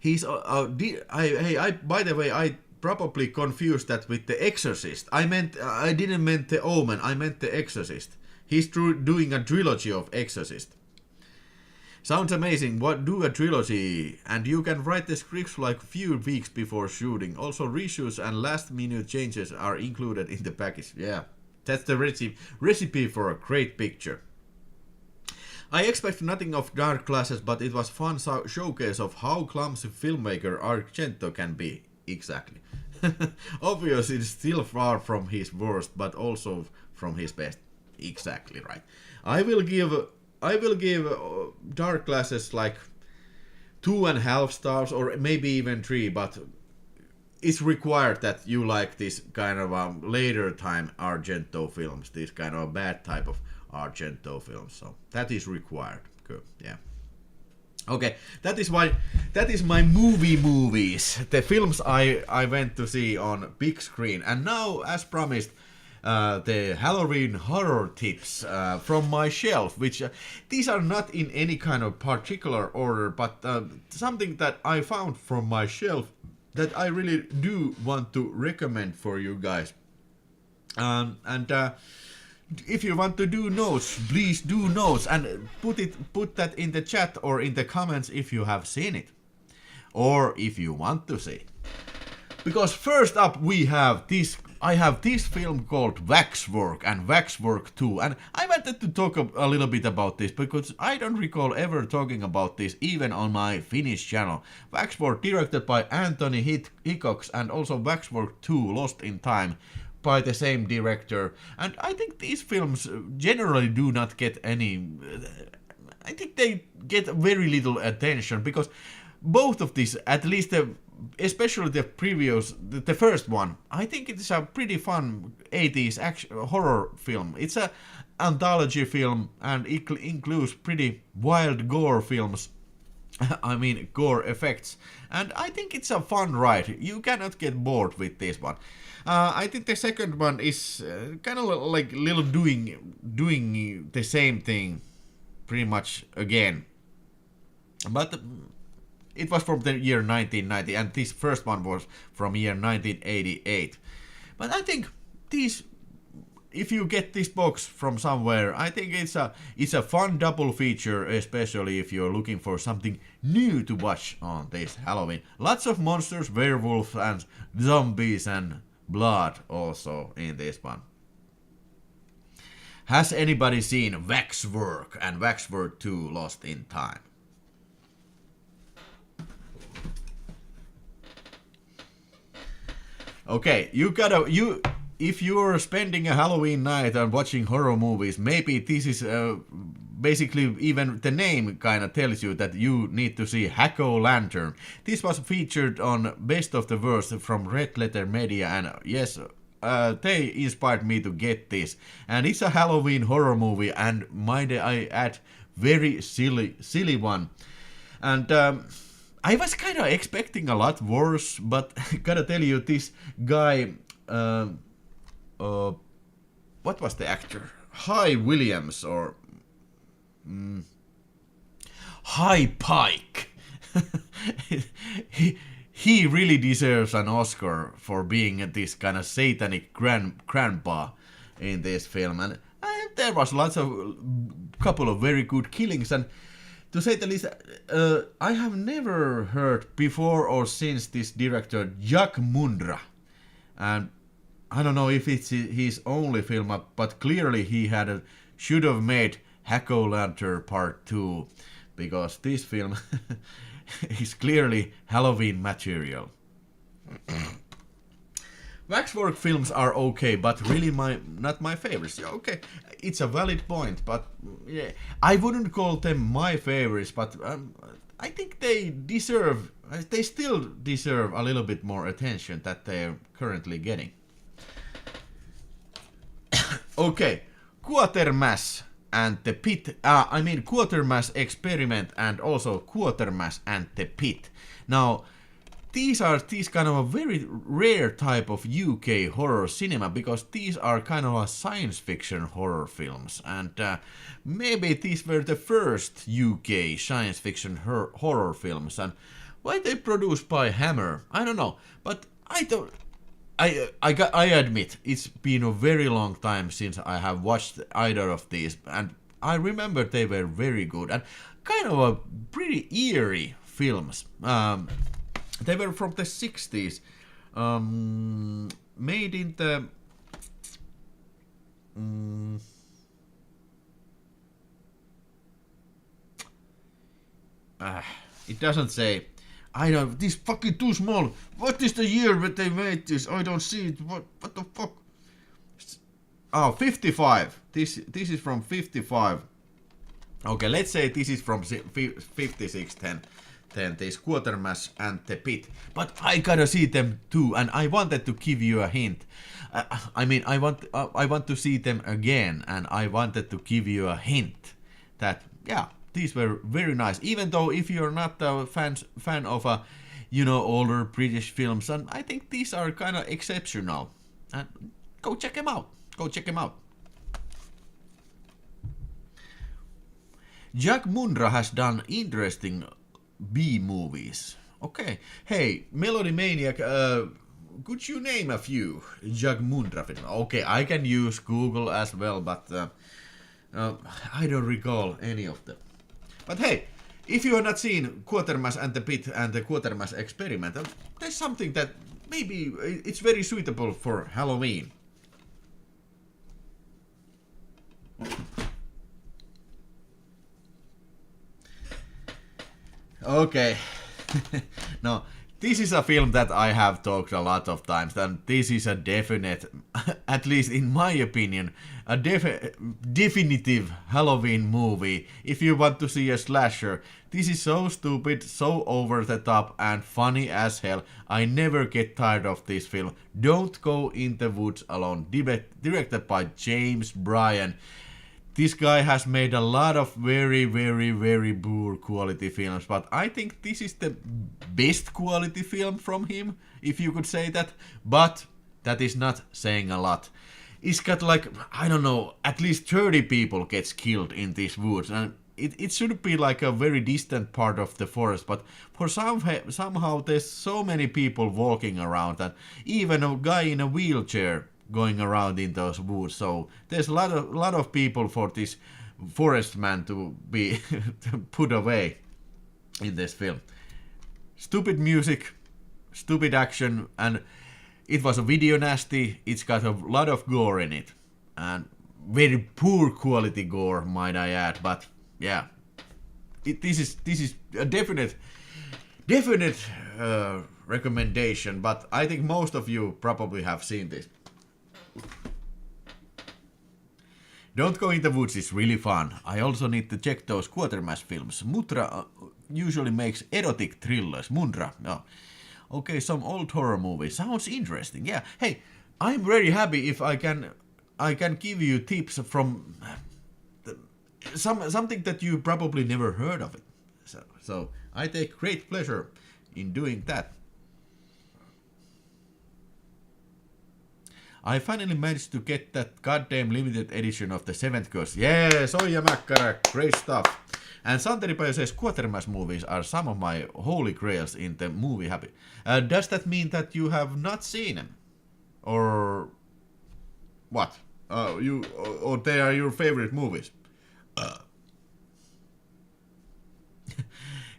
By the way, I probably confused that with The Exorcist. I didn't mean The Omen, I meant The Exorcist. He's doing a trilogy of Exorcist. Sounds amazing. Do a trilogy, and you can write the scripts like few weeks before shooting. Also, reshoots and last-minute changes are included in the package. Yeah, that's the recipe for a great picture. I expect nothing of Dark Glasses, but it was fun showcase of how clumsy filmmaker Argento can be. Exactly. Obviously, it's still far from his worst, but also from his best. Exactly right. I will give I will give Dark Glasses like 2.5 stars or maybe even 3, but it's required that you like this kind of later time Argento films, this kind of bad type of Argento films. So that is required. Good, yeah. Okay, that is my movies, the films I went to see on big screen. And now, as promised, the Halloween horror tips from my shelf, which these are not in any kind of particular order, but something that I found from my shelf that I really do want to recommend for you guys. If you want to do notes, please do notes and put that in the chat or in the comments if you have seen it or if you want to see it. Because first up we have this. I have this film called Waxwork and Waxwork 2, and I wanted to talk a little bit about this because I don't recall ever talking about this even on my Finnish channel. Waxwork, directed by Anthony Hickox, and also Waxwork 2, Lost in Time, by the same director. And I think these films generally do not get any... I think they get very little attention because both of these, at least especially the first one, I think it's a pretty fun 80s horror film. It's a anthology film and it includes pretty wild gore films. I mean gore effects, and I think it's a fun ride. You cannot get bored with this one. I think the second one is kind of like little doing the same thing pretty much again, but it was from the year 1990 and this first one was from year 1988. But I think these, if you get this box from somewhere, I think it's a fun double feature, especially if you're looking for something new to watch on this Halloween. Lots of monsters, werewolves and zombies and blood also in this one. Has anybody seen Waxwork and Waxwork 2 Lost in Time? Okay, if you're spending a Halloween night and watching horror movies, maybe this is basically even the name kind of tells you that you need to see Jack-o'-lantern. This was featured on Best of the Worst from Red Letter Media, and yes, they inspired me to get this. And it's a Halloween horror movie, and might I add, very silly one. And I was kind of expecting a lot worse, but gotta tell you, this guy, what was the actor? Hy Williams or Hy Pike. he really deserves an Oscar for being this kind of satanic grandpa in this film, and there was couple of very good killings. And to say the least, I have never heard before or since this director Jack Mundra, and I don't know if it's his only film, but clearly he should have made Jack-o'-lantern Part 2, because this film is clearly Halloween material. Waxwork films are okay, but really not my favorites. Okay, it's a valid point, but yeah, I wouldn't call them my favorites, but I think they still deserve a little bit more attention that they're currently getting. Okay, Quatermass and the Pit. Quatermass Experiment and also Quatermass and the Pit. Now, these are kind of a very rare type of UK horror cinema, because these are kind of a science fiction horror films, and maybe these were the first UK science fiction horror films. And why they produced by Hammer, I don't know, but I admit it's been a very long time since I have watched either of these, and I remember they were very good and kind of a pretty eerie films. They were from the 60s, made in the... it doesn't say. I know, this fucking too small. What is the year that they made this? I don't see it. What the fuck? Oh, 55. This is from 55. Okay, let's say this is from 5610. This Quatermass and the Pit. But I gotta see them too, and I wanted to give you a hint. I want to see them again, and I wanted to give you a hint that these were very nice. Even though if you're not a fan of older British films, and I think these are kind of exceptional. And go check them out. Jack Mundra has done interesting B-movies. Okay. Hey, Melody Maniac, could you name a few Jack Mundra films? Okay, I can use Google as well, but I don't recall any of them. But hey, if you have not seen Quatermass and the Pit and the Quatermass Experiment, there's something that maybe it's very suitable for Halloween. Okay. No, this is a film that I have talked a lot of times, and this is a definite, at least in my opinion, a definitive Halloween movie. If you want to see a slasher, this is so stupid, so over the top, and funny as hell. I never get tired of this film. Don't Go in the Woods Alone, directed by James Bryan. This guy has made a lot of very, very, very poor quality films, but I think this is the best quality film from him, if you could say that. But that is not saying a lot. It's got like, I don't know, at least 30 people gets killed in these woods, and it should be like a very distant part of the forest, but for somehow there's so many people walking around, and even a guy in a wheelchair going around in those woods. So there's a lot of people for this forest man to be put away in this film. Stupid music, stupid action, and it was a video nasty. It's got a lot of gore in it, and very poor quality gore, might I add. But yeah, this is a definite recommendation. But I think most of you probably have seen this. Don't Go in the Woods is really fun. I also need to check those Quatermass films. Mundra usually makes erotic thrillers. Mundra, no. Okay, some old horror movies. Sounds interesting. Yeah. Hey, I'm very happy if I can give you tips from something that you probably never heard of it. So I take great pleasure in doing that. I finally managed to get that goddamn limited edition of the 7th Ghost. Yes, Oija Makkara, great stuff. And Santeri Pajo says Quatermass movies are some of my holy grails in the movie habit. Does that mean that you have not seen them? Or what? Or they are your favorite movies?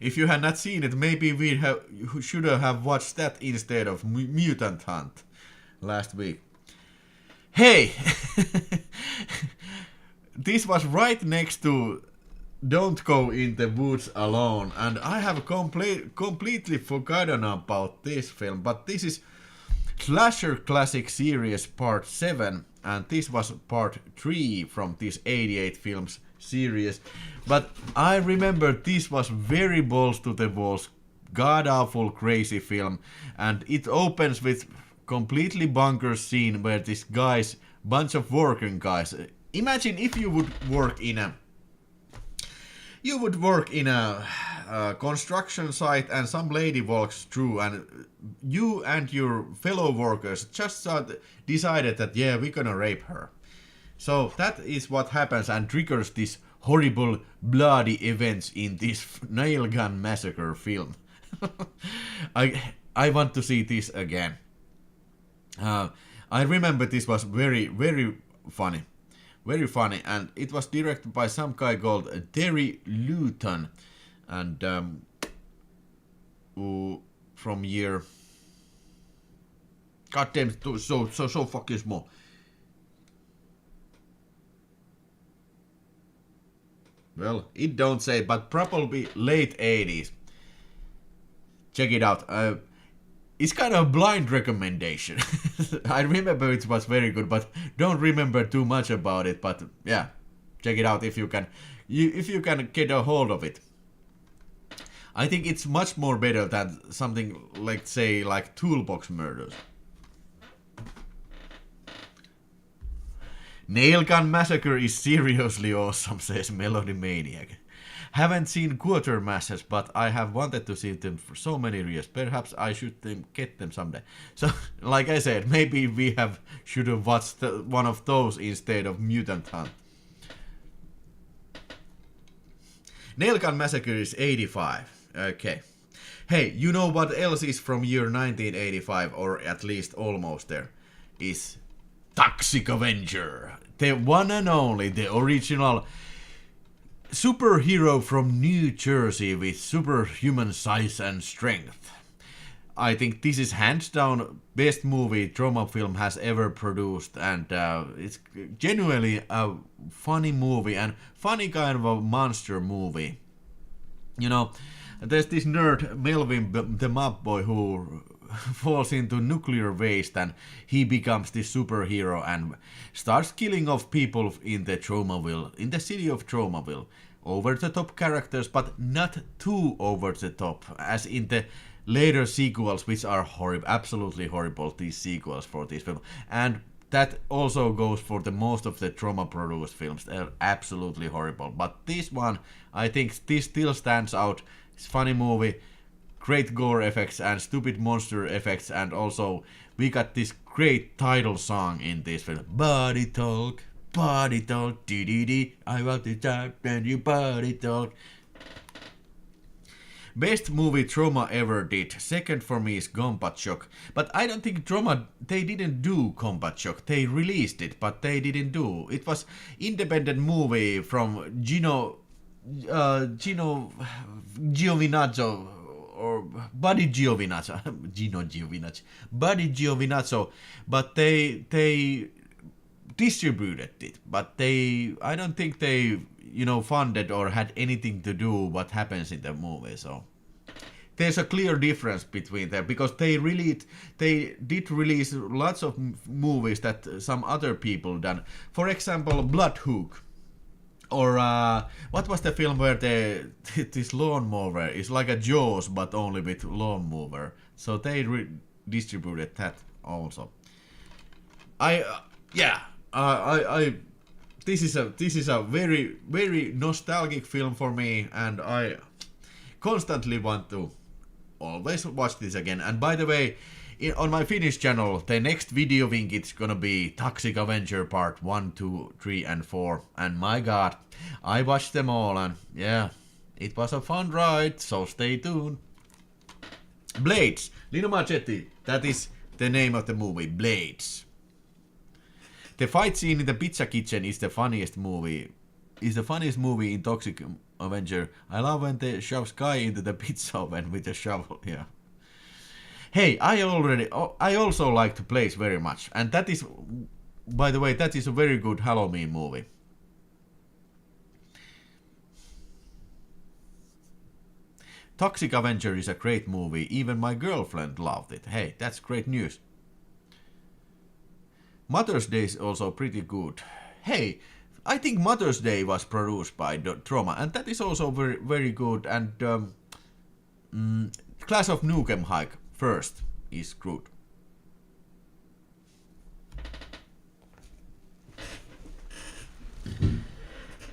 If you had not seen it, maybe we should have watched that instead of Mutant Hunt last week. Hey, this was right next to Don't Go in the Woods Alone, and I have completely forgotten about this film, but this is Slasher Classic Series Part 7, and this was Part 3 from this 88 films series. But I remember this was very balls to the walls, god-awful crazy film, and it opens with completely bonkers scene where this bunch of working guys. Imagine if you would work in a construction site, and some lady walks through, and you and your fellow workers just decided that we're gonna rape her. So that is what happens and triggers this horrible bloody events in this nail gun massacre film. I want to see this again. I remember this was very, very funny. Very funny, and it was directed by some guy called Terry Luton, and from year... God damn, so fucking small. Well, it don't say, but probably late 80s. Check it out. It's kind of a blind recommendation. I remember it was very good, but don't remember too much about it. But yeah, check it out if you can. If you can get a hold of it. I think it's much more better than something like, say, like Toolbox Murders. Nail Gun Massacre is seriously awesome, says Melody Maniac. Haven't seen Quartermasters, but I have wanted to see them for so many years. Perhaps I should get them someday. So, like I said, maybe we should have watched one of those instead of Mutant Hunt. Nail Gun Massacre is 85. Okay. Hey, you know what else is from year 1985, or at least almost there? Is Toxic Avenger. The one and only, the original superhero from New Jersey with superhuman size and strength. I think this is hands down best movie Troma film has ever produced, and it's genuinely a funny movie and funny kind of a monster movie. You know, there's this nerd Melvin the Map Boy who falls into nuclear waste, and he becomes this superhero and starts killing off people in the Tromaville, in the city of Tromaville. Over the top characters, but not too over the top, as in the later sequels, which are horrible, absolutely horrible, these sequels for this film. And that also goes for the most of the Troma produced films. They're absolutely horrible. But this one, I think this still stands out. It's a funny movie, great gore effects and stupid monster effects, and also we got this great title song in this film. Body Talk, dee-dee-dee, I want to talk and you body talk. Best movie Troma ever did. Second for me is Combat Shock. But I don't think Troma, they didn't do Combat Shock. They released it, but they didn't do. It was independent movie from Gino Giovinazzo, or Buddy Giovinazzo. Gino Giovinazzo. Buddy Giovinazzo. But they distributed it. But I don't think they funded or had anything to do what happens in the movie. So there's a clear difference between them, because they did release lots of movies that some other people done. For example, Blood Hook, or what was the film where this lawnmower is like a Jaws but only with lawnmower? So they distributed that also. This is a very, very nostalgic film for me, and I constantly want to always watch this again. And by the way, on my Finnish channel, the next video link it's gonna be Toxic Avenger Part 1, 2, 3 and 4. And my god, I watched them all, and yeah, it was a fun ride, so stay tuned. Blades, Lino Marchetti, that is the name of the movie, Blades. The fight scene in the pizza kitchen is the funniest movie. Is the funniest movie in Toxic Avenger. I love when they shove Sky into the pizza oven with a shovel. Yeah. Hey, I also like The Place very much, and that is, by the way, that is a very good Halloween movie. Toxic Avenger is a great movie. Even my girlfriend loved it. Hey, that's great news. Mother's Day is also pretty good. Hey, I think Mother's Day was produced by Troma, and that is also very, very good. And Class of Nukem Hike first is good.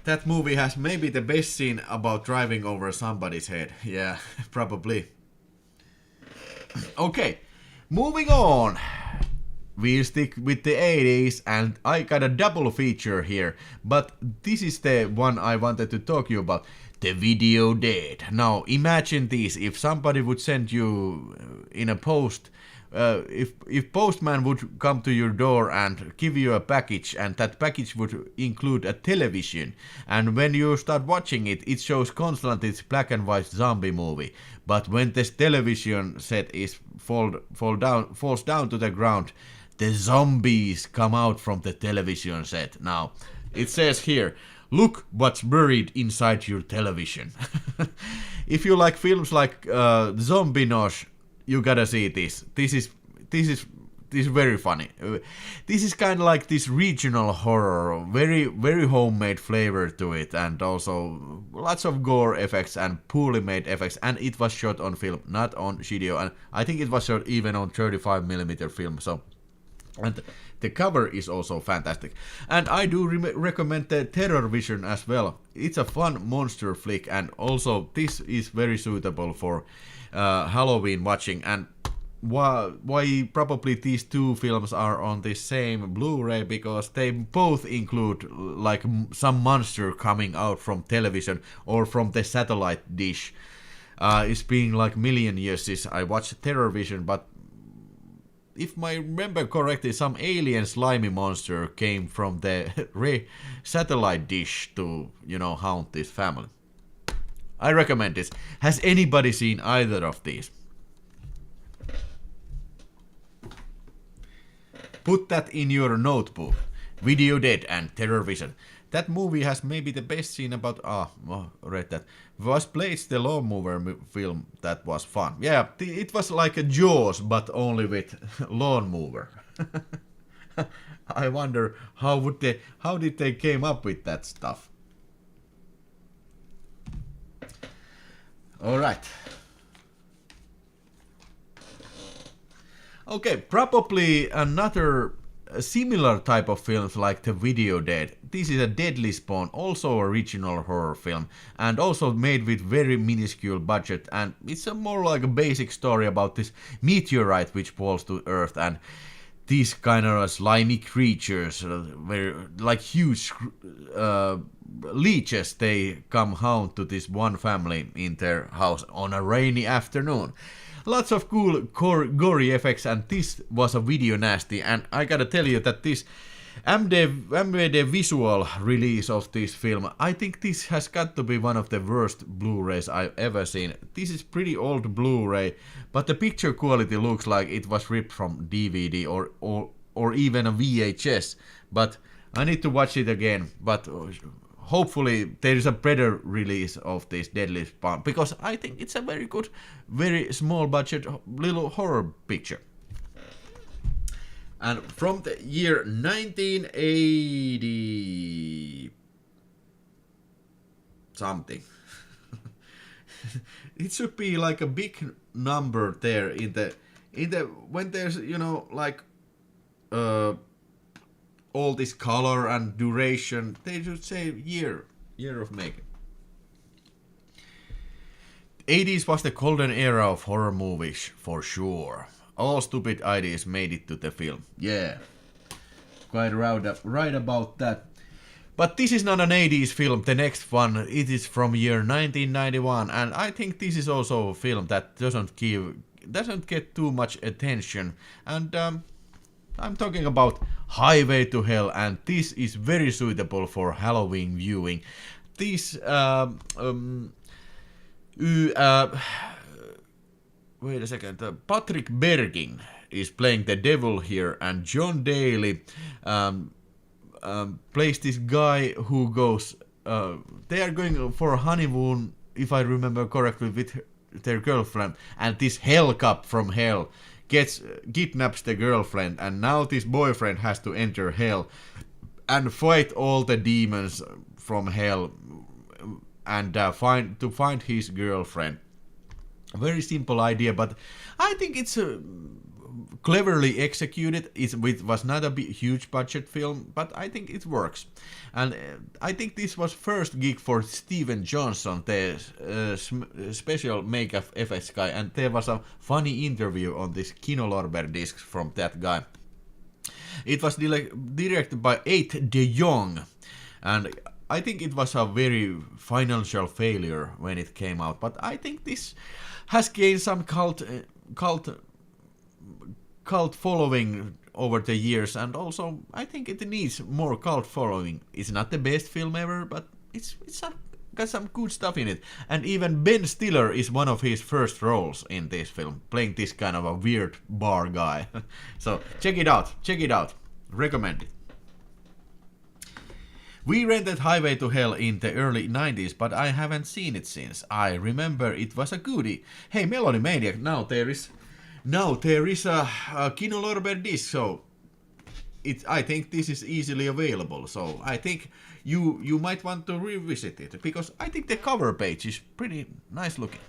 That movie has maybe the best scene about driving over somebody's head. Yeah, probably. Okay, moving on. We'll stick with the 80s, and I got a double feature here, but this is the one I wanted to talk to you about, the Video Dead. Now imagine this, if somebody would send you in a post, if postman would come to your door and give you a package, and that package would include a television, and when you start watching it, it shows constantly it's black and white zombie movie, but when this television set is falls down to the ground, the zombies come out from the television set. Now, it says here, look what's buried inside your television. If you like films like Zombie Nosh, you gotta see this. This is this is very funny. This is kind of like this regional horror, very homemade flavor to it, and also lots of gore effects and poorly made effects. And it was shot on film, not on video, and I think it was shot even on 35mm film. So, and the cover is also fantastic. And I do recommend the Terror Vision as well. It's a fun monster flick, and also this is very suitable for Halloween watching. And why probably these two films are on the same Blu-ray, because they both include like some monster coming out from television or from the satellite dish. It's been like million years since I watched Terror Vision, but if I remember correctly, some alien slimy monster came from the satellite dish to, haunt this family. I recommend this. Has anybody seen either of these? Put that in your notebook. Video Dead and Terror Vision. That movie has maybe the best scene about... read that. Was Blades the Lawnmower film that was fun. Yeah, it was like a Jaws, but only with lawnmower. I wonder how did they came up with that stuff. Alright. Okay, probably another similar type of films like the Video Dead. This is a Deadly Spawn, also a regional horror film, and also made with very minuscule budget, and it's a more like a basic story about this meteorite which falls to Earth, and these kind of slimy creatures, very like huge leeches, they come haunt to this one family in their house on a rainy afternoon. Lots of cool gory effects, and this was a video nasty, and I gotta tell you that this MVD visual release of this film, I think this has got to be one of the worst Blu-rays I've ever seen. This is pretty old Blu-ray, but the picture quality looks like it was ripped from DVD or even a VHS, but I need to watch it again. But hopefully there is a better release of this Deadly Spawn, because I think it's a very good, very small budget little horror picture. And from the year 1980 something. It should be like a big number there in the when there's like all this color and duration, they should say year of making. 80s was the golden era of horror movies, for sure. All stupid ideas made it to the film. Yeah, quite right about that. But this is not an 80s film. The next one, it is from year 1991, and I think this is also a film that doesn't get too much attention. And I'm talking about Highway to Hell, and this is very suitable for Halloween viewing. This wait a second. Patrick Bergin is playing the devil here, and John Daly plays this guy who goes. They are going for a honeymoon, if I remember correctly, with their girlfriend, and this hell cop from hell kidnaps the girlfriend, and now this boyfriend has to enter hell and fight all the demons from hell and find his girlfriend. A very simple idea, but I think it's cleverly executed. It was not a huge budget film, but I think it works. And I think this was first gig for Steven Johnson, the special makeup effects guy, and there was a funny interview on this Kinolorber disc from that guy. It was directed by Ate de Jong, and I think it was a very financial failure when it came out, but I think this has gained some cult following over the years, and also I think it needs more cult following. It's not the best film ever, but it's got some good stuff in it. And even Ben Stiller is one of his first roles in this film, playing this kind of a weird bar guy. So check it out, recommend it. We rented Highway to Hell in the early 90s, but I haven't seen it since. I remember it was a goodie. Hey, Melody Maniac, now there is Now there is a Kino Lorber disc, so I think this is easily available. So I think you might want to revisit it, because I think the cover page is pretty nice looking.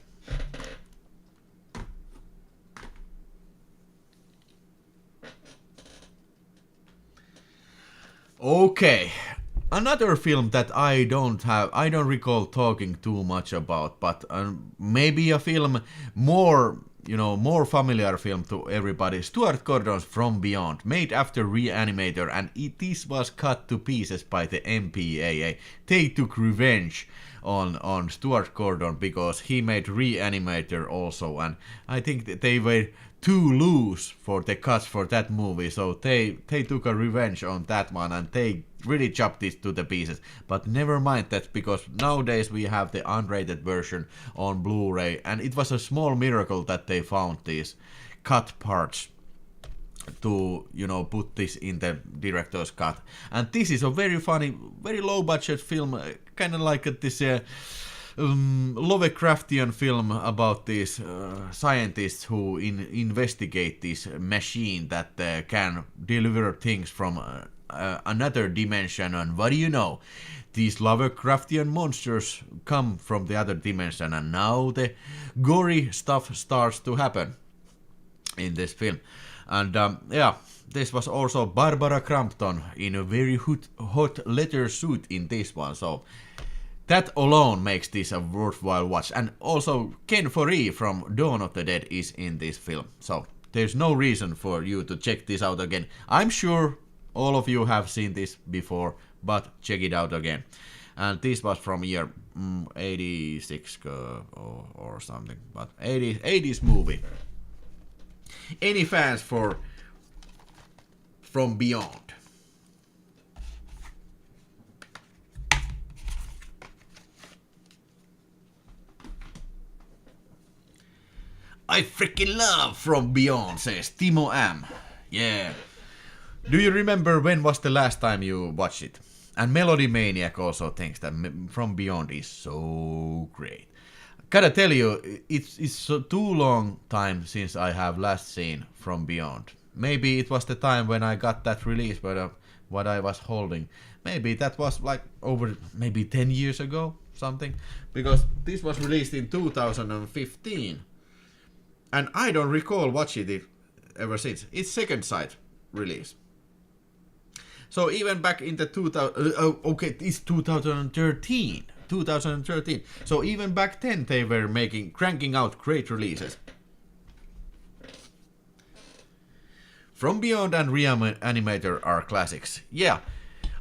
Okay, another film that I don't recall talking too much about, but maybe a film more familiar film to everybody. Stuart Gordon's From Beyond, made after Reanimator, and this was cut to pieces by the MPAA. They took revenge on Stuart Gordon because he made Reanimator also, and I think that they were too loose for the cuts for that movie, so they took a revenge on that one and they really chopped it to the pieces. But never mind that, because nowadays we have the unrated version on Blu-ray, and it was a small miracle that they found these cut parts to put this in the director's cut. And this is a very funny, very low budget film, kind of like this Lovecraftian film about these scientists who investigate this machine that can deliver things from another dimension. And what do you know? These Lovecraftian monsters come from the other dimension, and now the gory stuff starts to happen in this film. And this was also Barbara Crampton in a very hot leather suit in this one, so that alone makes this a worthwhile watch. And also Ken Foree from Dawn of the Dead is in this film, so there's no reason for you to check this out again. I'm sure all of you have seen this before, but check it out again. And this was from year 86 or something, but 80s movie. Any fans for From Beyond? I freaking love From Beyond, says Timo M. Yeah. Do you remember when was the last time you watched it? And Melody Maniac also thinks that From Beyond is so great. Gotta tell you, it's too long time since I have last seen From Beyond. Maybe it was the time when I got that release, but what I was holding. Maybe that was like over maybe 10 years ago, something. Because this was released in 2015. And I don't recall watching it ever since. It's second sight release. So even back in the 2000, it's 2013. 2013. So even back then they were cranking out great releases. From Beyond and Reanimator are classics. Yeah,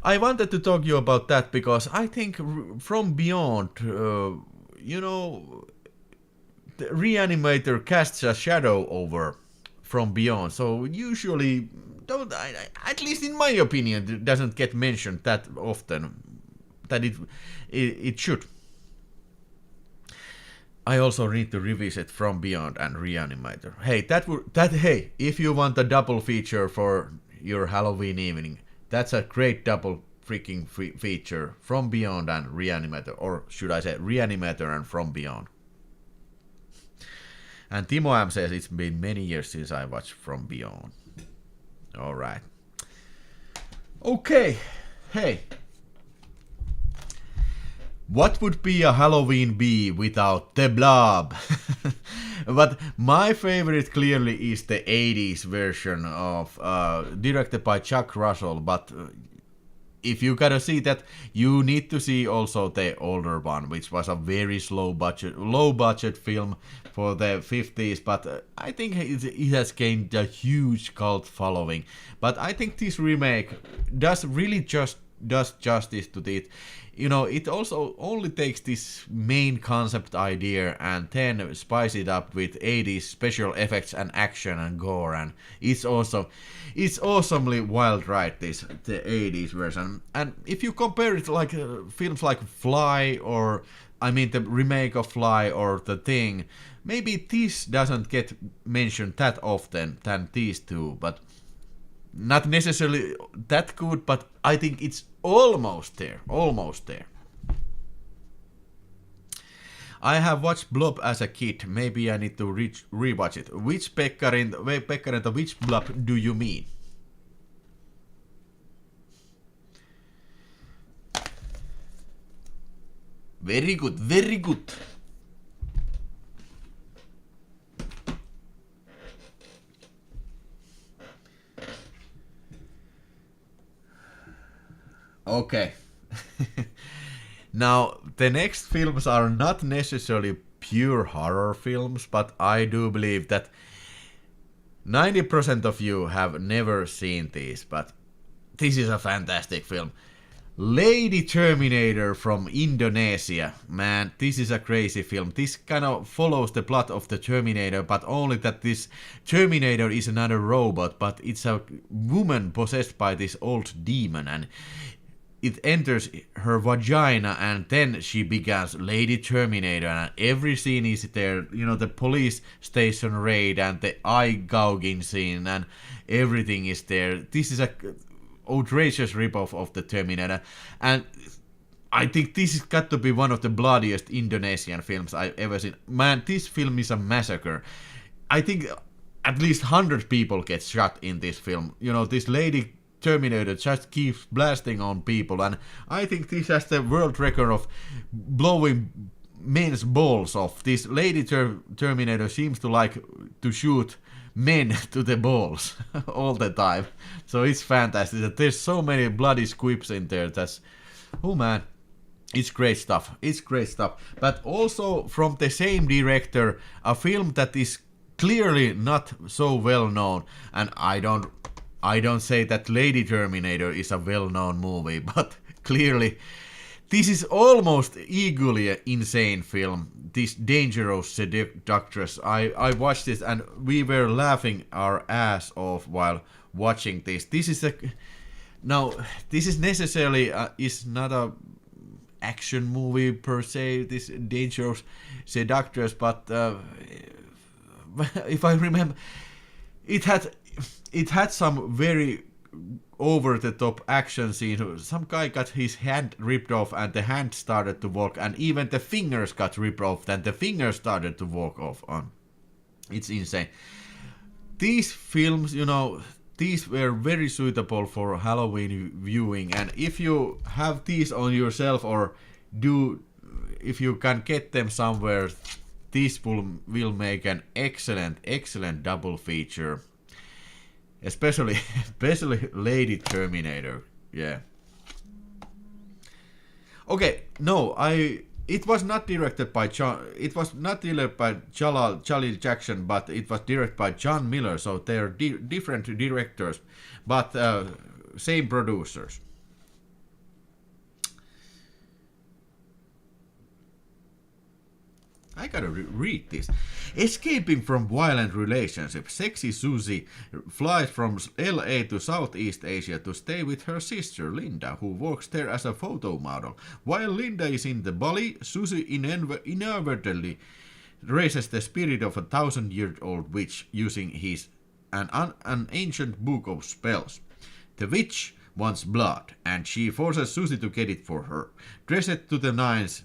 I wanted to talk to you about that because I think From Beyond, the Reanimator casts a shadow over From Beyond. So usually, at least in my opinion, it doesn't get mentioned that often that it should. I also need to revisit From Beyond and Reanimator. Hey, hey, if you want a double feature for your Halloween evening, that's a great double freaking feature. From Beyond and Reanimator, or should I say Reanimator and From Beyond. And Timo M says it's been many years since I watched From Beyond. Alright. Okay. Hey. What would be a Halloween be without the Blob? But my favorite clearly is the 80s version of directed by Chuck Russell. But if you gotta see that, you need to see also the older one, which was a very low budget film for the 50s. But I think it has gained a huge cult following. But I think this remake does justice to it. It also only takes this main concept idea and then spice it up with 80s special effects and action and gore, and it's awesomely wild ride, the 80s version. And if you compare it like films like Fly, or the remake of Fly or The Thing, maybe this doesn't get mentioned that often than these two, but not necessarily that good, but I think it's almost there. I have watched Blob as a kid. Maybe I need to rewatch it. Which Pekkarinta, which Blob do you mean? Very good, very good. Okay. Now, the next films are not necessarily pure horror films, but I do believe that 90% of you have never seen these, but this is a fantastic film. Lady Terminator from Indonesia. Man, this is a crazy film. This kind of follows the plot of the Terminator, but only that this Terminator is another robot, but it's a woman possessed by this old demon, and it enters her vagina, and then she becomes Lady Terminator, and every scene is there, you know, the police station raid and the eye gouging scene, and everything is there. This is a outrageous ripoff of the Terminator, and I think this has got to be one of the bloodiest Indonesian films I've ever seen. Man, this film is a massacre. I think at least 100 people get shot in this film. You know, this Lady Terminator just keeps blasting on people, and I think this has the world record of blowing men's balls off. This Lady Terminator seems to like to shoot men to the balls all the time. So it's fantastic. There's so many bloody squibs in there. That's, oh man, it's great stuff. It's great stuff. But also from the same director, a film that is clearly not so well known, and I don't say that Lady Terminator is a well-known movie, but clearly this is almost equally an insane film, this Dangerous Seductress. I watched this and we were laughing our ass off while watching this. This is necessarily is not a action movie per se, this Dangerous Seductress, but if I remember, it had some very over-the-top action scene. Some guy got his hand ripped off and the hand started to walk, and even the fingers got ripped off and the fingers started to walk off on. It's insane. These films, you know, these were very suitable for Halloween viewing, and if you have these on yourself, or if you can get them somewhere, this will make an excellent double feature. Especially Lady Terminator, yeah. Okay, no, it was not directed by Charlie Jackson, but it was directed by John Miller. So they're different directors, but same producers. I gotta read this. Escaping from violent relationship, sexy Susie flies from LA to Southeast Asia to stay with her sister Linda, who works there as a photo model. While Linda is in the Bali, Susie inadvertently raises the spirit of a 1,000-year-old witch using an ancient book of spells. The witch wants blood, and she forces Susie to get it for her. Dressed to the nines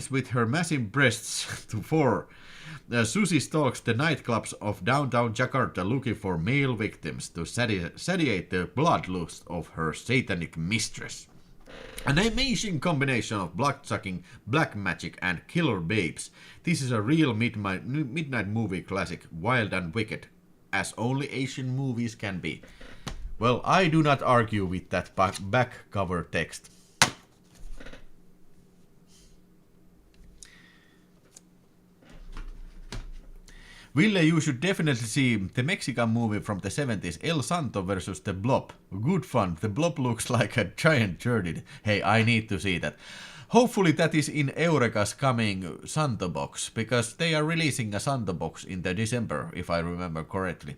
with her massive breasts to fore, Susie stalks the nightclubs of downtown Jakarta looking for male victims to satiate the bloodlust of her satanic mistress. An amazing combination of blood-sucking, black magic, and killer babes. This is a real midnight movie classic, wild and wicked, as only Asian movies can be. Well, I do not argue with that back cover text. Ville, you should definitely see the Mexican movie from the 70s, El Santo versus the Blob. Good fun. The Blob looks like a giant turd. Hey, I need to see that. Hopefully that is in Eureka's coming Santo box, because they are releasing a Santo box in the December, if I remember correctly.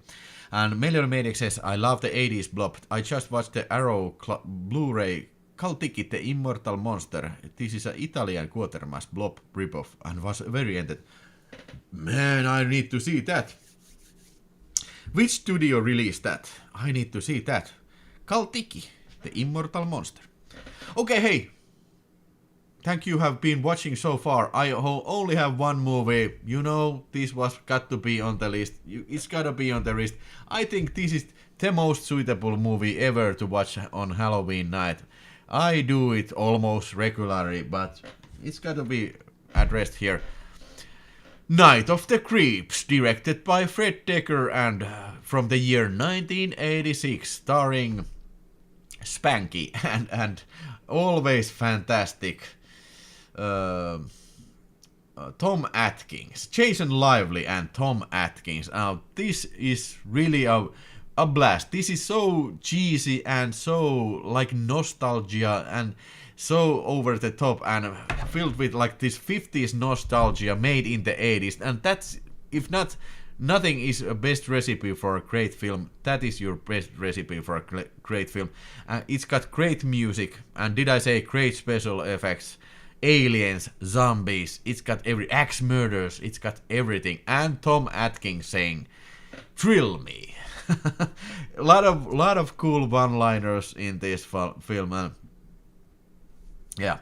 And Melior Medic says, I love the 80s Blob. I just watched the Arrow Blu-ray Kaltiki, the Immortal Monster. This is an Italian Quatermass Blob ripoff and was very ended. Man, I need to see that. Which studio released that? I need to see that. Kaltiki, the Immortal Monster. Okay, hey. thank you have been watching so far. I only have one movie. You know, this was got to be on the list. It's gotta be on the list. I think this is the most suitable movie ever to watch on Halloween night. I do it almost regularly, but it's gotta be addressed here. Night of the Creeps, directed by Fred Dekker and from the year 1986, starring Spanky and always fantastic Tom Atkins, Jason Lively and Tom Atkins. Now this is really a blast. This is so cheesy and so like nostalgia and so over the top and filled with like this 50s nostalgia made in the 80s, and that's, if not, nothing is a best recipe for a great film. That is your best recipe for a great film. It's got great music, and did I say great special effects, aliens, zombies, it's got every axe murders, it's got everything, and Tom Atkins saying "Thrill me." a lot of cool one-liners in this film. Yeah,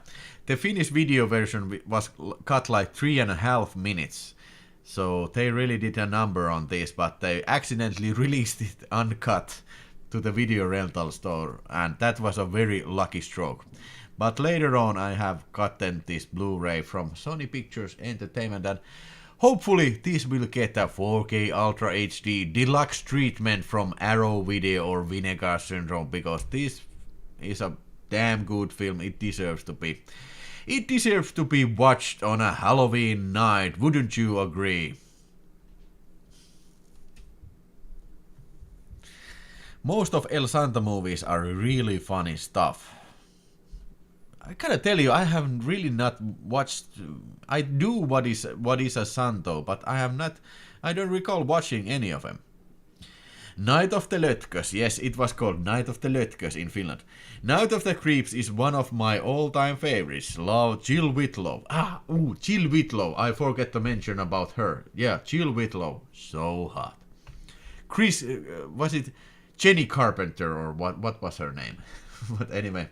the Finnish video version was cut like 3.5 minutes, so they really did a number on this, but they accidentally released it uncut to the video rental store, and that was a very lucky stroke. But later on I have gotten this Blu-ray from Sony Pictures Entertainment, and hopefully this will get a 4K Ultra HD deluxe treatment from Arrow Video or Vinegar Syndrome, because this is a damn good film. It deserves to be. It deserves to be watched on a Halloween night, wouldn't you agree? Most of El Santo movies are really funny stuff. I gotta tell you, I have really not watched. I do what is a Santo, but I don't recall watching any of them. Night of the Lötkös, yes, it was called Night of the Lötkös in Finland. Night of the Creeps is one of my all-time favorites. Love Jill Whitlow. Jill Whitlow, I forget to mention about her. Yeah, Jill Whitlow, so hot. Chris, was it Jenny Carpenter or what was her name? But anyway.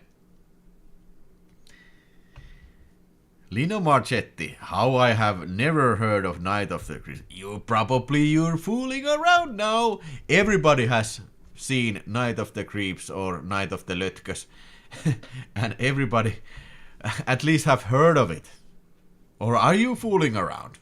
Lino Marchetti, how I have never heard of Night of the Creeps. You're fooling around now. Everybody has seen Night of the Creeps or Night of the Lötkös. And everybody at least have heard of it. Or are you fooling around?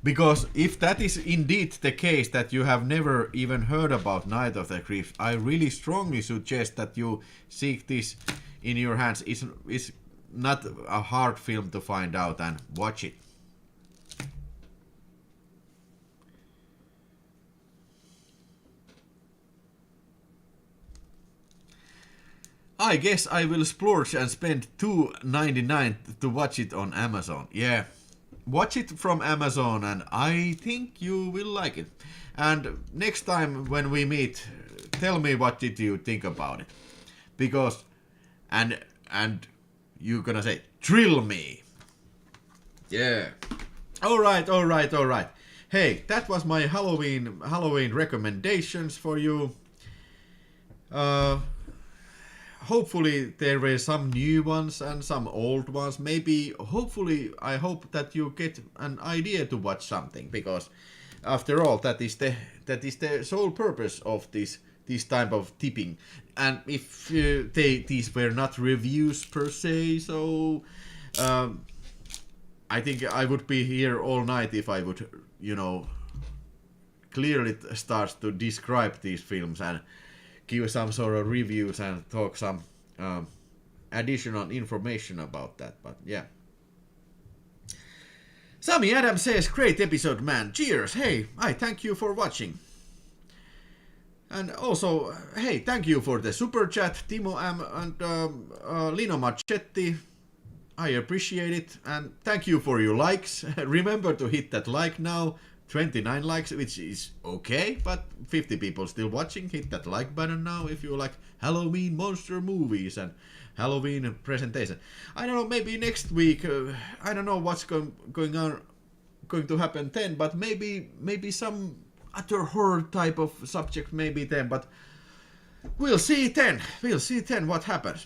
Because if that is indeed the case, that you have never even heard about Night of the Creeps, I really strongly suggest that you seek this in your hands. It's not a hard film to find out, and watch it. I guess I will splurge and spend $2.99 to watch it on Amazon. Yeah, watch it from Amazon and I think you will like it. And next time when we meet, tell me what did you think about it. Because and you're gonna say, "Thrill me." Yeah. All right. Hey, that was my Halloween recommendations for you. Hopefully there were some new ones and some old ones. Maybe, hopefully, I hope that you get an idea to watch something, because after all, that is the sole purpose of this type of tipping. And if these were not reviews per se, so I think I would be here all night if I would, clearly start to describe these films and give some sort of reviews and talk some additional information about that. But yeah. Sammy Adams says, "Great episode, man. Cheers. Hey, I thank you for watching." And also, hey, thank you for the super chat, Timo M and Lino Marchetti. I appreciate it. And thank you for your likes. Remember to hit that like now. 29 likes, which is okay, but 50 people still watching. Hit that like button now if you like Halloween monster movies and Halloween presentation. I don't know, maybe next week, I don't know what's going to happen then, but maybe some other horror type of subject maybe then, but we'll see then what happens.